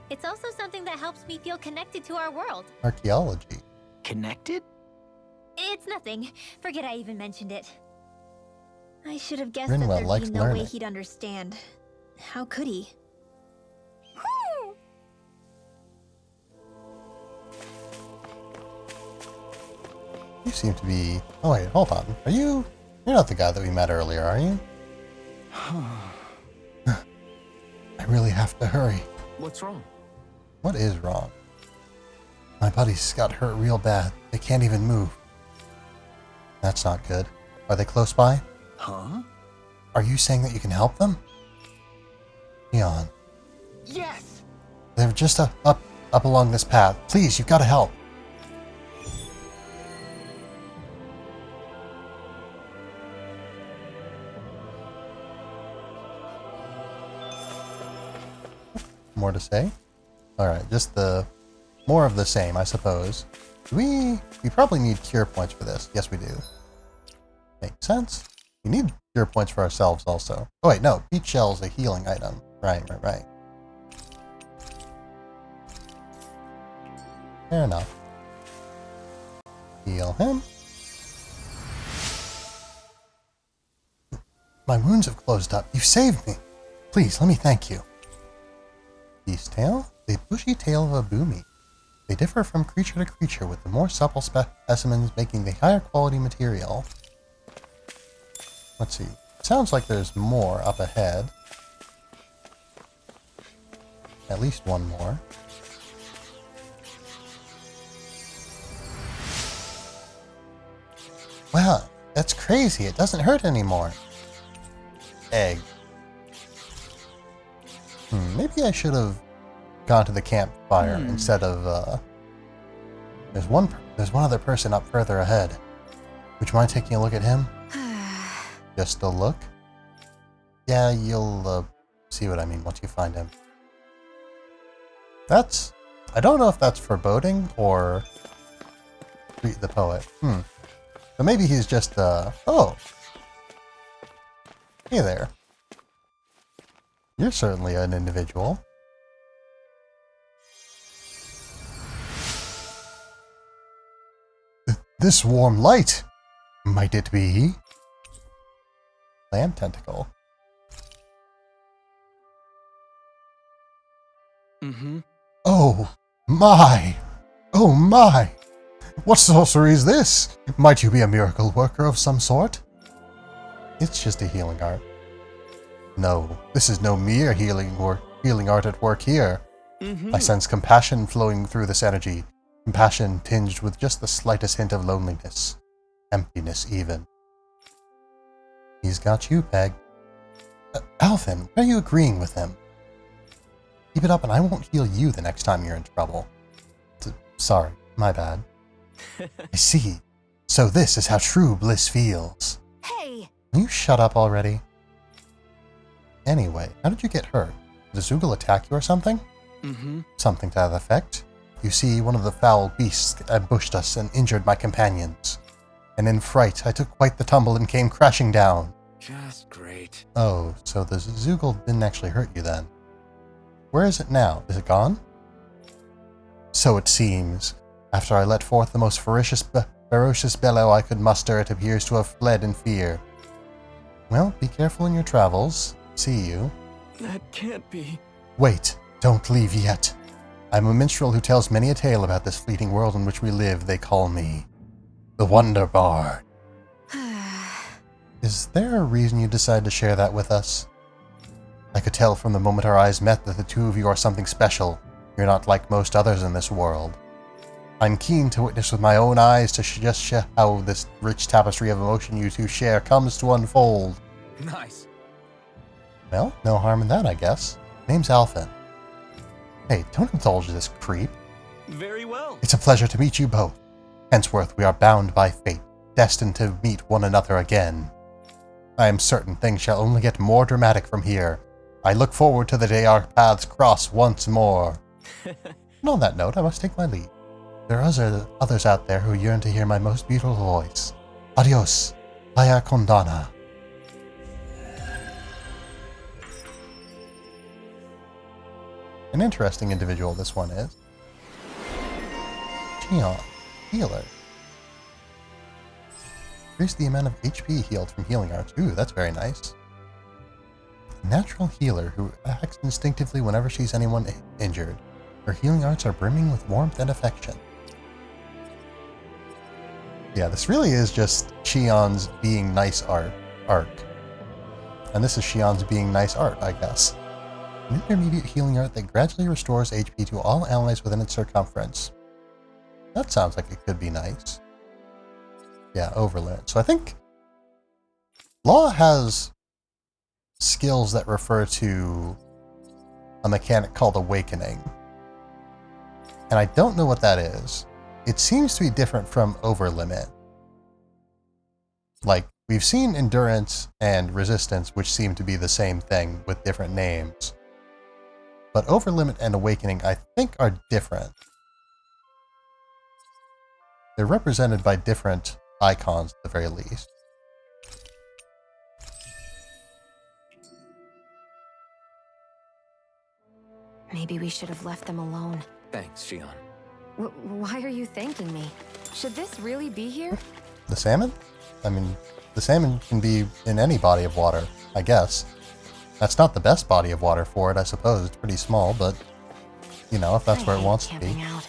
It's also something that helps me feel connected to our world. Archaeology. Connected? It's nothing. Forget I even mentioned it. I should have guessed Rinwell that there'd likes be no way learning. he'd understand. How could he? You seem to be... Oh wait, hold on. Are you... You're not the guy that we met earlier, are you? I really have to hurry. What's wrong? What is wrong? My buddies got hurt real bad. They can't even move. That's not good. Are they close by? Huh? Are you saying that you can help them? Leon, Yes! they're just up along this path. Please, you've got to help. More to say? Alright, just more of the same, I suppose. We probably need cure points for this. Yes, we do. Makes sense. We need cure points for ourselves also. Oh wait, no. Peach shell is a healing item. Right. Fair enough. Heal him. My wounds have closed up. You saved me. Please, let me thank you. Beast tail? The bushy tail of a boomy. They differ from creature to creature, with the more supple specimens making the higher quality material. Let's see. Sounds like there's more up ahead. At least one more. Wow, that's crazy. It doesn't hurt anymore. Egg. Maybe I should have gone to the campfire instead of, there's one other person up further ahead. Would you mind taking a look at him? Just a look? Yeah, you'll, see what I mean once you find him. I don't know if that's foreboding or Treat the Poet. So maybe he's just, oh! Hey there. You're certainly an individual. This warm light! Might it be? Land tentacle. Oh my! Oh my! What sorcery is this? Might you be a miracle worker of some sort? It's just a healing art. No, this is no mere healing art at work here. I sense compassion flowing through this energy. Compassion tinged with just the slightest hint of loneliness. Emptiness, even. He's got you pegged. Alvin, why are you agreeing with him? Keep it up and I won't heal you the next time you're in trouble. Sorry, my bad. I see. So this is how true bliss feels. Hey! Can you shut up already? Anyway, how did you get hurt? Did a Zoogle attack you or something? Something to that effect. You see, one of the foul beasts ambushed us and injured my companions. And in fright, I took quite the tumble and came crashing down. Just great. Oh, so the Zoogle didn't actually hurt you then. Where is it now? Is it gone? So it seems. After I let forth the most ferocious bellow I could muster, it appears to have fled in fear. Well, be careful in your travels. See you. That can't be. Wait, don't leave yet. I'm a minstrel who tells many a tale about this fleeting world in which we live. They call me the Wonder Bard. Is there a reason you decided to share that with us? I could tell from the moment our eyes met that the two of you are something special. You're not like most others in this world. I'm keen to witness with my own eyes to just show how this rich tapestry of emotion you two share comes to unfold. Nice. Well, no harm in that, I guess. Name's Alphen. Hey, don't indulge this creep. Very well. It's a pleasure to meet you both. Henceforth, we are bound by fate, destined to meet one another again. I am certain things shall only get more dramatic from here. I look forward to the day our paths cross once more. And on that note, I must take my leave. There are others out there who yearn to hear my most beautiful voice. Adios, Playa Condana. An interesting individual this one is. Cheon, healer. Increase the amount of HP healed from healing arts. Ooh, that's very nice. Natural healer who acts instinctively whenever she's anyone injured. Her healing arts are brimming with warmth and affection. Yeah, this really is just Cheon's being nice arc. And this is Cheon's being nice art, I guess. An intermediate healing art that gradually restores HP to all allies within its circumference. That sounds like it could be nice. Yeah, overlearn. So I think Law has skills that refer to a mechanic called Awakening. And I don't know what that is. It seems to be different from Overlimit. Like, we've seen Endurance and Resistance, which seem to be the same thing with different names. But Overlimit and Awakening, I think, are different. They're represented by different icons at the very least. Maybe we should have left them alone. Thanks, Shion. Why are you thanking me? Should this really be here? The salmon? I mean, the salmon can be in any body of water, I guess. That's not the best body of water for it, I suppose. It's pretty small, but, you know, if that's where it wants to be. Out.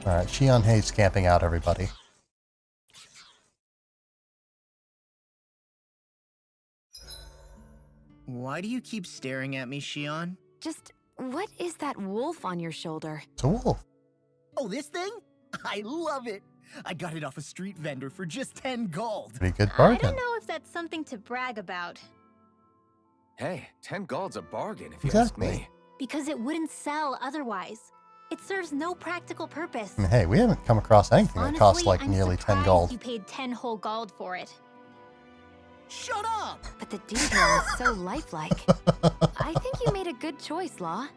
Alright, Shion hates camping out, everybody. Why do you keep staring at me, Shion? Just, what is that wolf on your shoulder? It's a wolf. Oh, this thing? I love it. I got it off a street vendor for just 10 gold. Pretty good I bargain. don't know if that's something to brag about, Hey, 10 gold's a bargain if you Exactly. ask me. because it wouldn't sell otherwise. It serves no practical purpose. I mean, hey, we haven't come across anything that costs Honestly, like I'm nearly 10 surprised gold. You paid 10 whole gold for it. Shut up! But the detail is so lifelike. I think you made a good choice, Law.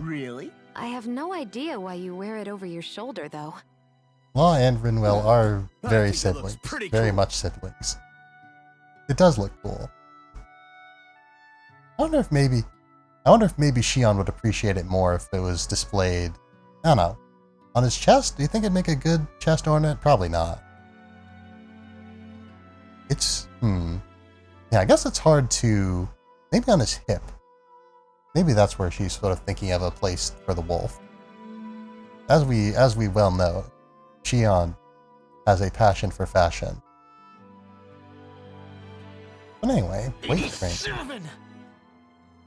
Really? I have no idea why you wear it over your shoulder, though. Law and Rinwell are I very think that looks siblings. pretty Very cool. much siblings. It does look cool. I wonder if maybe Shion would appreciate it more if it was displayed, I don't know, on his chest? Do you think it'd make a good chest ornament? Probably not. It's, yeah, I guess it's hard to, maybe on his hip. Maybe that's where she's sort of thinking of a place for the wolf. As we well know, Shion has a passion for fashion. But anyway, weight training. 87!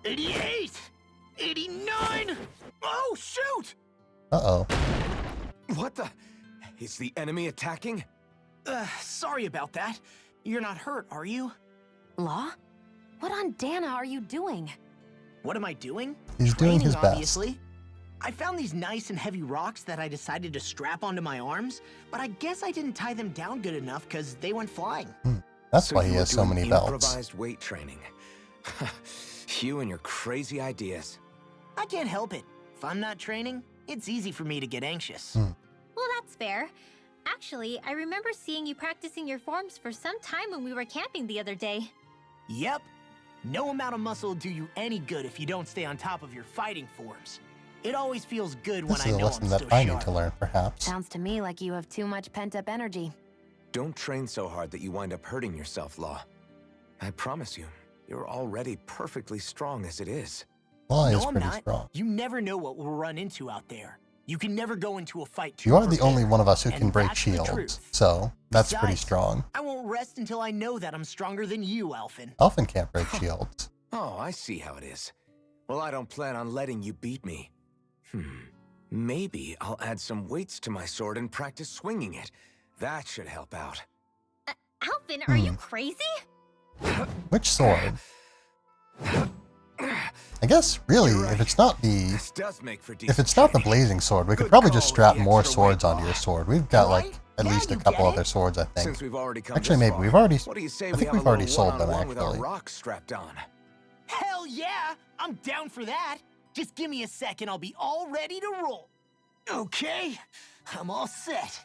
88! 89! Oh, shoot! Uh-oh. What the? Is the enemy attacking? Sorry about that. You're not hurt, are you? Law? What on Dana are you doing? What am I doing? He's doing his Training, best. obviously. I found these nice and heavy rocks that I decided to strap onto my arms, but I guess I didn't tie them down good enough because they went flying. That's So why you he were has so doing many belts. Improvised weight training. You and your crazy ideas. I can't help it. If I'm not training, it's easy for me to get anxious. Well, that's fair. Actually, I remember seeing you practicing your forms for some time when we were camping the other day. Yep. No amount of muscle will do you any good if you don't stay on top of your fighting forms. It always feels good when This I is a know lesson I'm that still I sharp. need to learn, perhaps. Sounds to me like you have too much pent-up energy. Don't train so hard that you wind up hurting yourself, Law. I promise you, you're already perfectly strong as it is. Law is No, I'm pretty not. strong. You never know what we'll run into out there. You can never go into a fight too You are the prepared. only one of us who And can break that's the shields, truth. so that's pretty Besides, strong. I won't rest until I know that I'm stronger than you, Alphen. Elfin can't break shields. Oh, I see how it is. Well, I don't plan on letting you beat me. Maybe I'll add some weights to my sword and practice swinging it. That should help out. Alvin, are you crazy? Which sword? I guess, really, You're right. if it's not the This does make for if decent it's not the training. blazing sword, we could Good probably call just with strap the more extra swords weight, onto your Law. sword. We've got like Right? at Now least a you couple get other it. swords, I think. Since we've already come Actually, this maybe far, we've already. What do you say I we think have we've a already little sold them one-on-one with our actually. rocks strapped on? Hell yeah! I'm down for that. Just give me a second, I'll be all ready to roll. Okay, I'm all set.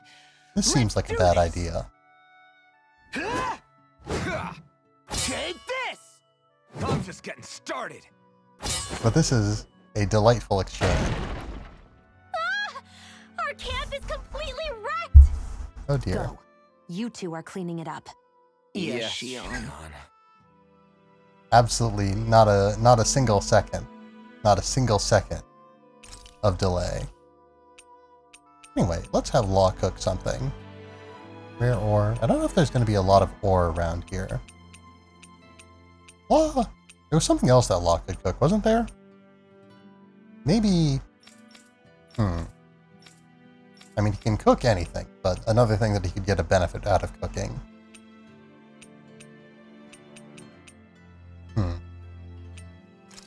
This seems like a do bad this. idea. Take this! I'm just getting started. But this is a delightful exchange. Our camp is completely wrecked! Oh dear. Go. You two are cleaning it up. Yes, Shion. Shion. Absolutely not a single second. Not a single second of delay. Anyway, let's have Law cook something. Rare ore. I don't know if there's going to be a lot of ore around here. Law. There was something else that Law could cook, wasn't there? Maybe. I mean, he can cook anything, but another thing that he could get a benefit out of cooking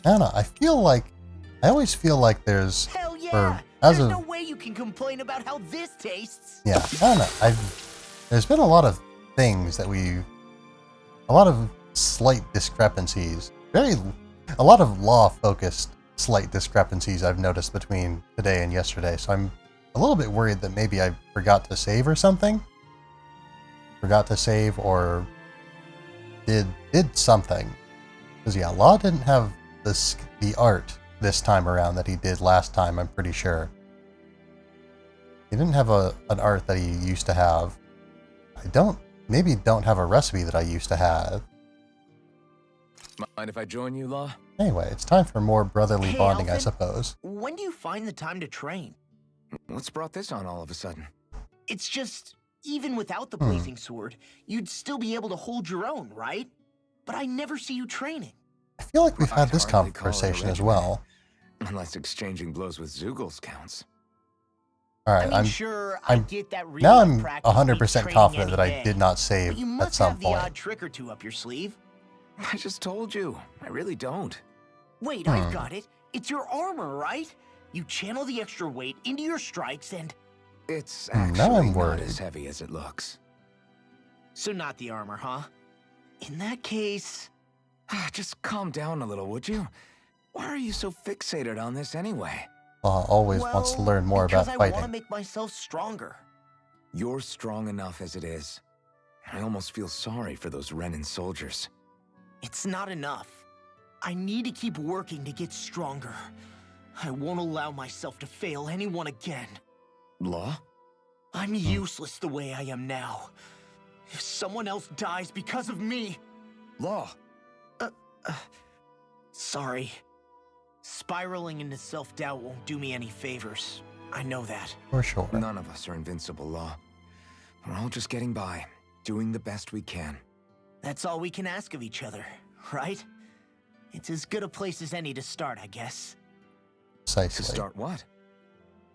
I don't know. I always feel like there's, Hell yeah! or as There's of, no way you can complain about how this tastes. yeah, I don't know. There's been a lot of things that a lot of slight discrepancies, a lot of law-focused slight discrepancies I've noticed between today and yesterday. So I'm a little bit worried that maybe I forgot to save or something. Forgot to save or did something. Because yeah, Law didn't have the art this time around that he did last time, I'm pretty sure. He didn't have an art that he used to have. Maybe don't have a recipe that I used to have. Mind if I join you, Law? Anyway, it's time for more brotherly Hey, bonding, I Alvin. suppose. When do you find the time to train? What's brought this on all of a sudden? It's just, even without the blazing sword, you'd still be able to hold your own, right? But I never see you training. I feel like we've had I'd this hardly call it a conversation as regiment. well. Unless exchanging blows with Zugals counts. Alright, I mean, sure, I I'm- get that real now life I'm practice 100% beats training confident any that I day. did not But save you at must some have the point. odd trick or two up your sleeve. I just told you. I really don't. Wait, I've got it. It's your armor, right? You channel the extra weight into your strikes and... It's now actually I'm not worried. as heavy as it looks. So not the armor, huh? In that case... Just calm down a little, would you? Why are you so fixated on this anyway? Law always wants to learn more about because I want to fighting. make myself stronger. You're strong enough as it is. I almost feel sorry for those Renin soldiers. It's not enough. I need to keep working to get stronger. I won't allow myself to fail anyone again. Law? I'm useless the way I am now. If someone else dies because of me... Law! Sorry. Spiraling into self-doubt won't do me any favors. I know that. For sure. None of us are invincible, Law. We're all just getting by, doing the best we can. That's all we can ask of each other, right? It's as good a place as any to start, I guess. To Precisely. start what?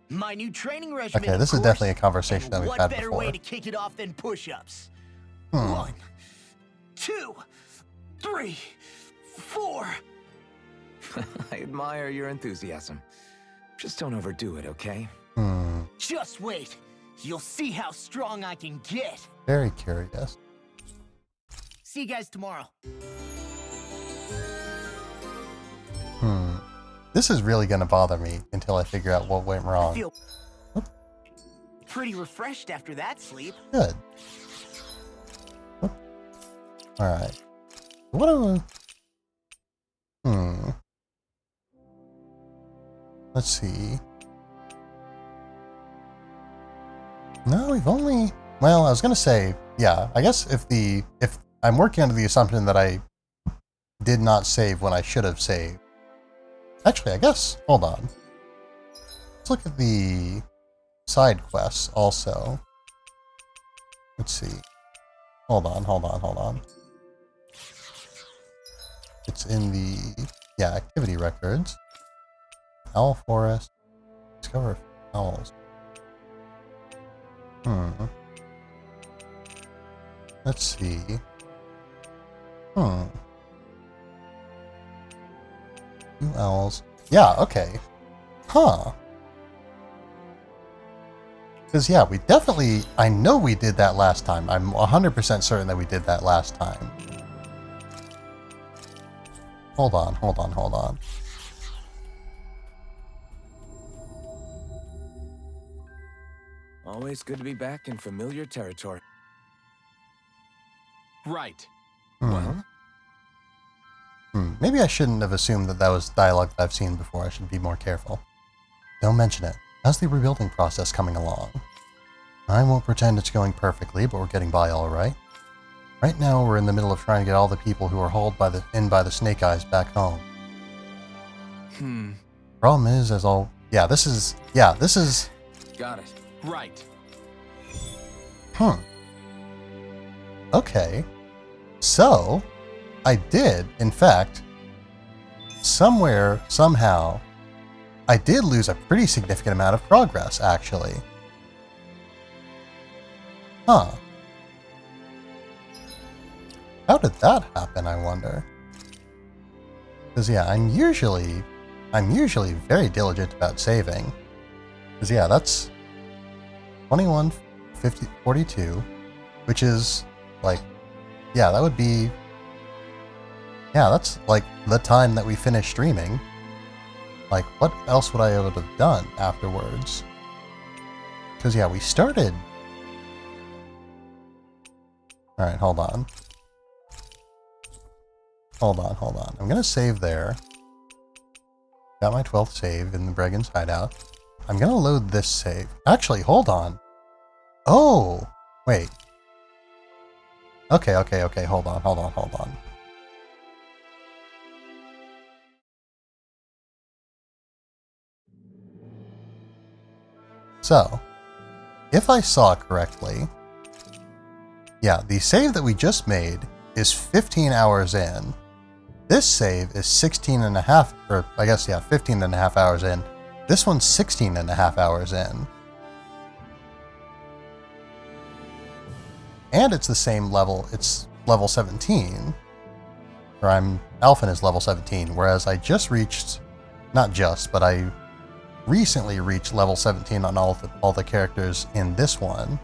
My new training regimen, Okay, of this is course. definitely a conversation And that we've what had better before. way to kick it off than push-ups? Hmm. 1, 2, 3, 4. I admire your enthusiasm. Just don't overdo it, okay? Just wait. You'll see how strong I can get. Very curious. See you guys tomorrow. This is really going to bother me until I figure out what went I wrong. feel pretty refreshed after that sleep. Good. Alright. What do Let's see. No, we've only... Well, I was going to say, yeah, I guess if I'm working under the assumption that I did not save when I should have saved. Actually, I guess, hold on. Let's look at the side quests also. Let's see. Hold on. It's in the, yeah, activity records. Owl Forest. Discover owls. Let's see. Two owls. Yeah, okay. Huh. Because, yeah, we definitely... I know we did that last time. I'm 100% certain that we did that last time. Hold on. Always good to be back in familiar territory. Right. Well? Maybe I shouldn't have assumed that that was dialogue that I've seen before. I should be more careful. Don't mention it. How's the rebuilding process coming along? I won't pretend it's going perfectly, but we're getting by all right. Right now, we're in the middle of trying to get all the people who were hauled by the Snake Eyes back home. Problem is, as all... Yeah, this is... Got it. Right. Okay. So, I did, in fact, somewhere, somehow, I did lose a pretty significant amount of progress, actually. Huh. How did that happen, I wonder? Because yeah, I'm usually very diligent about saving. Because yeah, that's 21, 50, 42, which is like, yeah, that would be, yeah, that's like the time that we finish streaming. Like, what else would I have done afterwards? Because yeah, we started. All right, hold on. Hold on. I'm gonna save there. Got my 12th save in the Bregan's hideout. I'm gonna load this save. Actually, hold on. Oh, wait. Okay, hold on. So, if I saw correctly, yeah, the save that we just made is 15 hours in. This save is 16 and a half, or I guess, yeah, 15 and a half hours in. This one's 16 and a half hours in. And it's the same level, it's level 17. Or Alphen is level 17, whereas I just reached, not just, but I recently reached level 17 on all the characters in this one.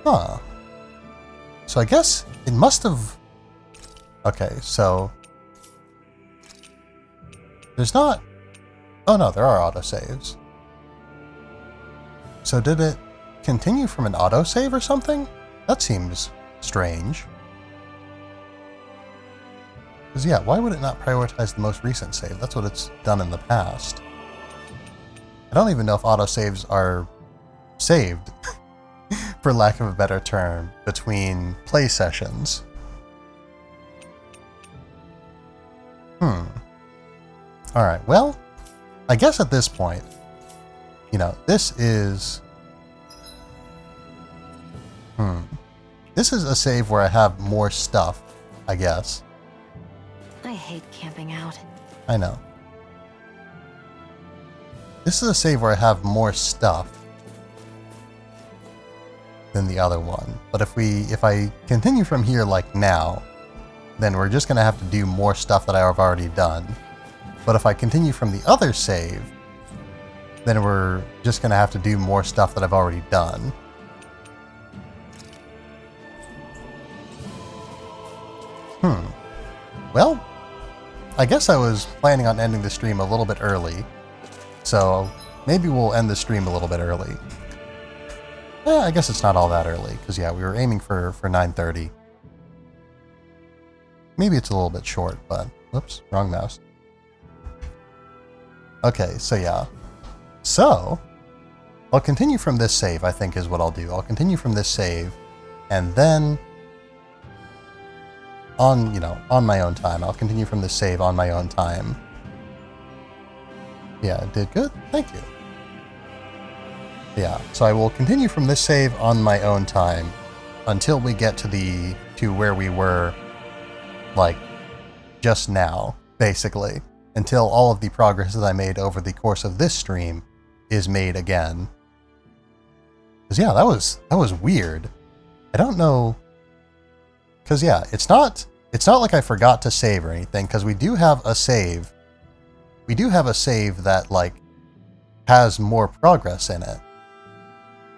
Huh. So I guess it must have... Okay, so... There's not... Oh no, there are autosaves. So did it continue from an autosave or something? That seems strange. Because yeah, why would it not prioritize the most recent save? That's what it's done in the past. I don't even know if autosaves are saved, for lack of a better term, between play sessions. Alright, well, I guess at this point, you know, this is... This is a save where I have more stuff, I guess. I hate camping out. I know. This is a save where I have more stuff than the other one. But if I continue from here like now, then we're just gonna have to do more stuff that I have already done. But if I continue from the other save, then we're just gonna have to do more stuff that I've already done. Well, I guess I was planning on ending the stream a little bit early, so maybe we'll end the stream a little bit early. I guess it's not all that early, because yeah, we were aiming for 9:30. Maybe it's a little bit short, but... Whoops, wrong mouse. Okay, so yeah. So, I'll continue from this save, I think is what I'll do. I'll continue from this save, and then... on my own time. I'll continue from this save on my own time. Yeah, it did good. Thank you. Yeah, so I will continue from this save on my own time until we get to where we were, like, just now, basically. Until all of the progress that I made over the course of this stream is made again. Because yeah, that was weird. I don't know... Because yeah, it's not like I forgot to save or anything, because we do have a save. We do have a save that, like, has more progress in it.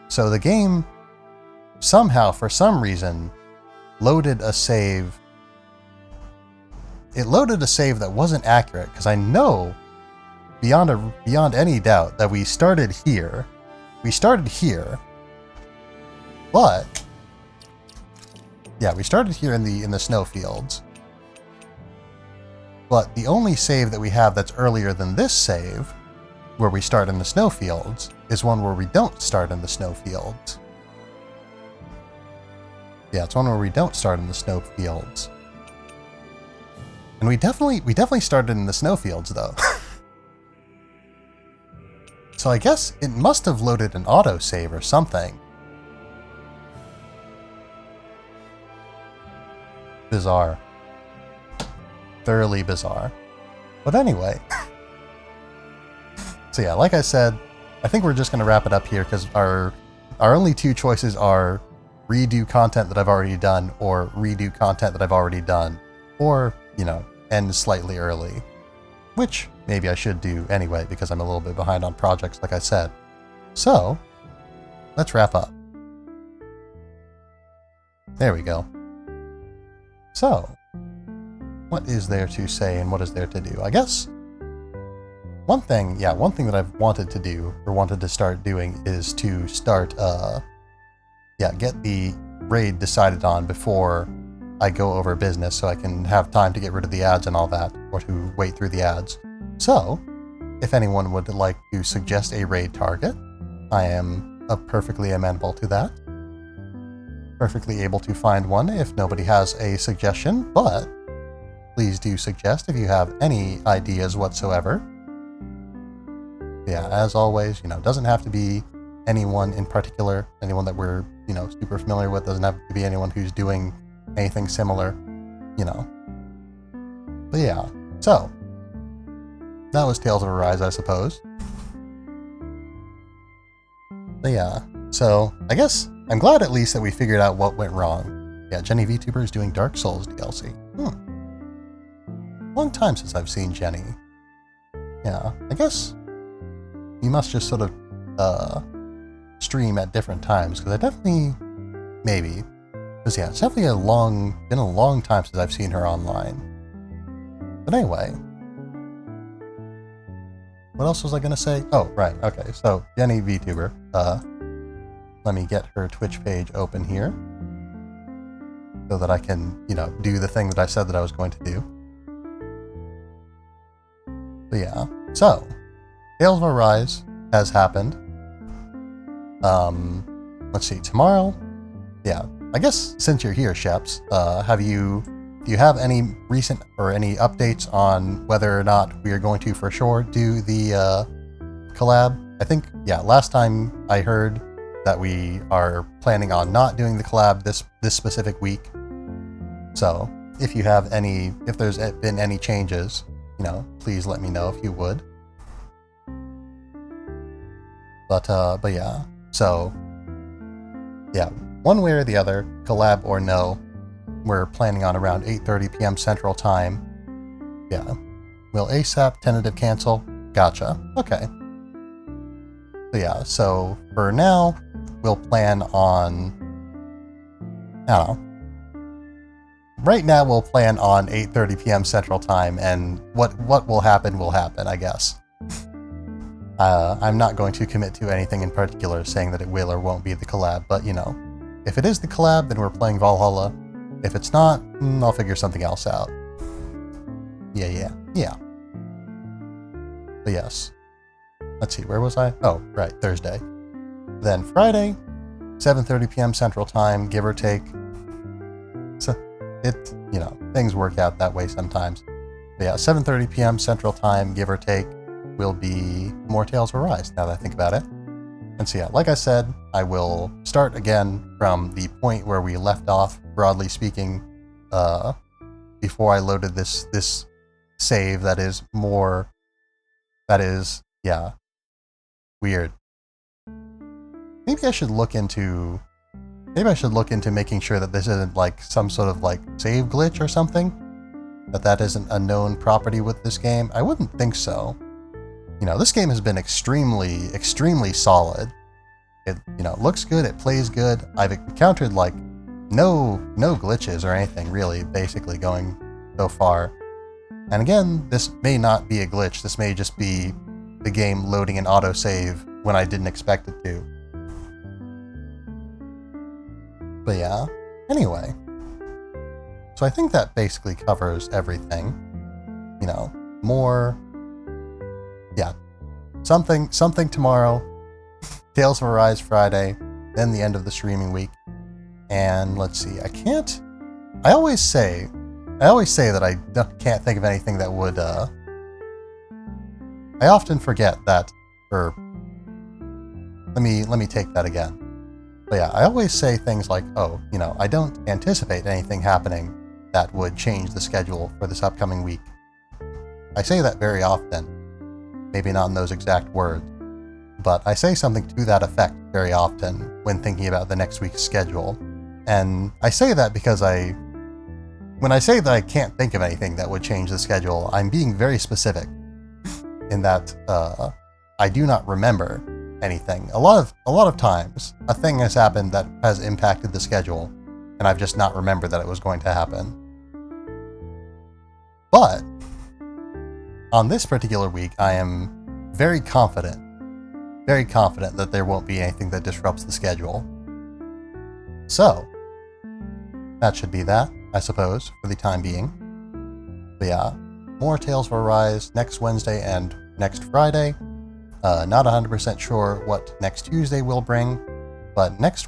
So the game somehow, for some reason, loaded a save. It loaded a save that wasn't accurate, because I know, beyond any doubt, that we started here. We started here, but... Yeah, we started here in the snowfields. But the only save that we have that's earlier than this save, where we start in the snowfields, is one where we don't start in the snowfields. Yeah, it's one where we don't start in the snowfields. And we definitely started in the snowfields, though. So I guess it must have loaded an autosave or something. Bizarre. Thoroughly bizarre. But anyway. So yeah, like I said, I think we're just going to wrap it up here because our only two choices are redo content that I've already done, or redo content that I've already done, or, end slightly early. Which maybe I should do anyway, because I'm a little bit behind on projects, like I said. So, let's wrap up. There we go. So, what is there to say and what is there to do? I guess one thing that I've wanted to do, or wanted to start doing, is to start, get the raid decided on before I go over business, so I can have time to get rid of the ads and all that, or to wait through the ads. So, if anyone would like to suggest a raid target, I am perfectly amenable to that. Perfectly able to find one if nobody has a suggestion, but please do suggest if you have any ideas whatsoever. Yeah, as always, doesn't have to be anyone in particular, anyone that we're, super familiar with, doesn't have to be anyone who's doing anything similar, But yeah, so that was Tales of Arise, I suppose. But yeah, so I guess I'm glad at least that we figured out what went wrong. Yeah, Jenny VTuber is doing Dark Souls DLC. Long time since I've seen Jenny. Yeah, I guess you must just sort of stream at different times, because I definitely, maybe, because yeah, it's definitely been a long time since I've seen her online. But anyway, what else was I gonna say? Oh, right, okay, so Jenny VTuber, let me get her Twitch page open here, so that I can, do the thing that I said that I was going to do. But yeah, so, Tales of Arise has happened. Let's see, tomorrow? Yeah, I guess since you're here, Sheps, do you have any recent or any updates on whether or not we are going to for sure do the collab? I think, yeah, last time I heard that we are planning on not doing the collab this specific week. So, if there's been any changes, please let me know if you would. But yeah, so, yeah, one way or the other, collab or no, we're planning on around 8:30 p.m. Central Time. Yeah. Will ASAP tentative cancel? Gotcha. Okay. So yeah, so for now, we'll plan on, I don't know. Right now, we'll plan on 8:30 p.m. Central Time, and what will happen, I guess. I'm not going to commit to anything in particular saying that it will or won't be the collab, but if it is the collab, then we're playing Valhalla. If it's not, I'll figure something else out. Yeah. But yes. Let's see, where was I? Oh, right, Thursday. Then Friday, 7:30 p.m. Central Time, give or take. So things work out that way sometimes. But yeah, 7:30 p.m. Central Time, give or take, will be more Tales of Arise, now that I think about it. And so yeah, like I said, I will start again from the point where we left off, broadly speaking, before I loaded this save that is weird. Maybe I should look into making sure that this isn't like some sort of like save glitch or something, that isn't a known property with this game. I wouldn't think so. This game has been extremely, extremely solid. It, looks good, it plays good. I've encountered, like, no glitches or anything, really, basically, going so far. And again, this may not be a glitch. This may just be the game loading an autosave when I didn't expect it to. But yeah, anyway. So I think that basically covers everything. Something tomorrow, Tales of Arise Friday, then the end of the streaming week. And let's see, I always say that I can't think of anything that would, I often forget that, let me take that again. But yeah, I always say things like, I don't anticipate anything happening that would change the schedule for this upcoming week. I say that very often. Maybe not in those exact words, but I say something to that effect very often when thinking about the next week's schedule. And I say that because when I say that I can't think of anything that would change the schedule, I'm being very specific in that I do not remember anything. A lot of times, a thing has happened that has impacted the schedule, and I've just not remembered that it was going to happen. But on this particular week, I am very confident that there won't be anything that disrupts the schedule. So, that should be that, I suppose, for the time being. But yeah, more Tales of Arise next Wednesday and next Friday. Not 100% sure what next Tuesday will bring, but next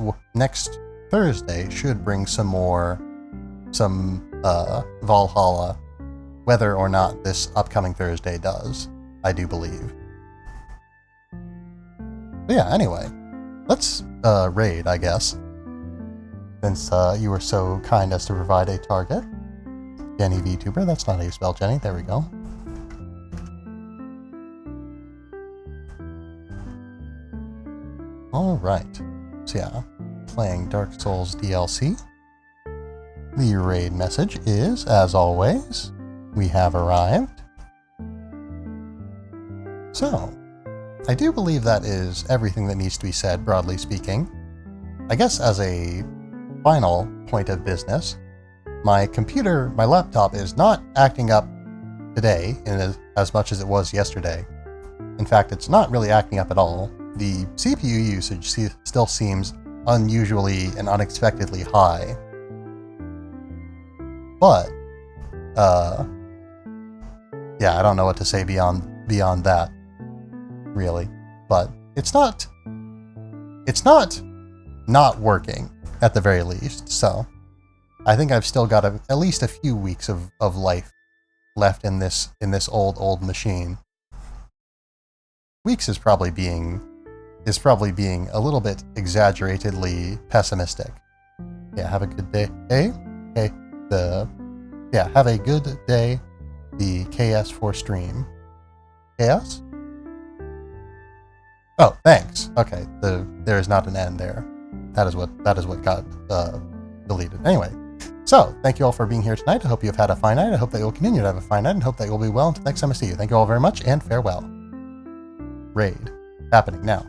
Thursday should bring some Valhalla, whether or not this upcoming Thursday does, I do believe. But yeah, anyway, let's raid, I guess. Since you were so kind as to provide a target. Jenny VTuber, that's not how you spell Jenny, there we go. Alright, so yeah, playing Dark Souls DLC. The raid message is, as always, we have arrived. So, I do believe that is everything that needs to be said, broadly speaking. I guess as a final point of business, my laptop is not acting up today in as much as it was yesterday. In fact, it's not really acting up at all. The CPU usage still seems unusually and unexpectedly high. But, yeah, I don't know what to say beyond that, really. But it's not working, at the very least, so I think I've still got at least a few weeks of life left in this old machine. Weeks is probably being a little bit exaggeratedly pessimistic. Yeah, have a good day. Hey, have a good day. The KS4 stream. KS? Oh, thanks. Okay, there is not an N there. That is what got deleted. Anyway, so thank you all for being here tonight. I hope you have had a fine night. I hope that you'll continue to have a fine night, and hope that you'll be well until next time I see you. Thank you all very much, and farewell. Raid happening now.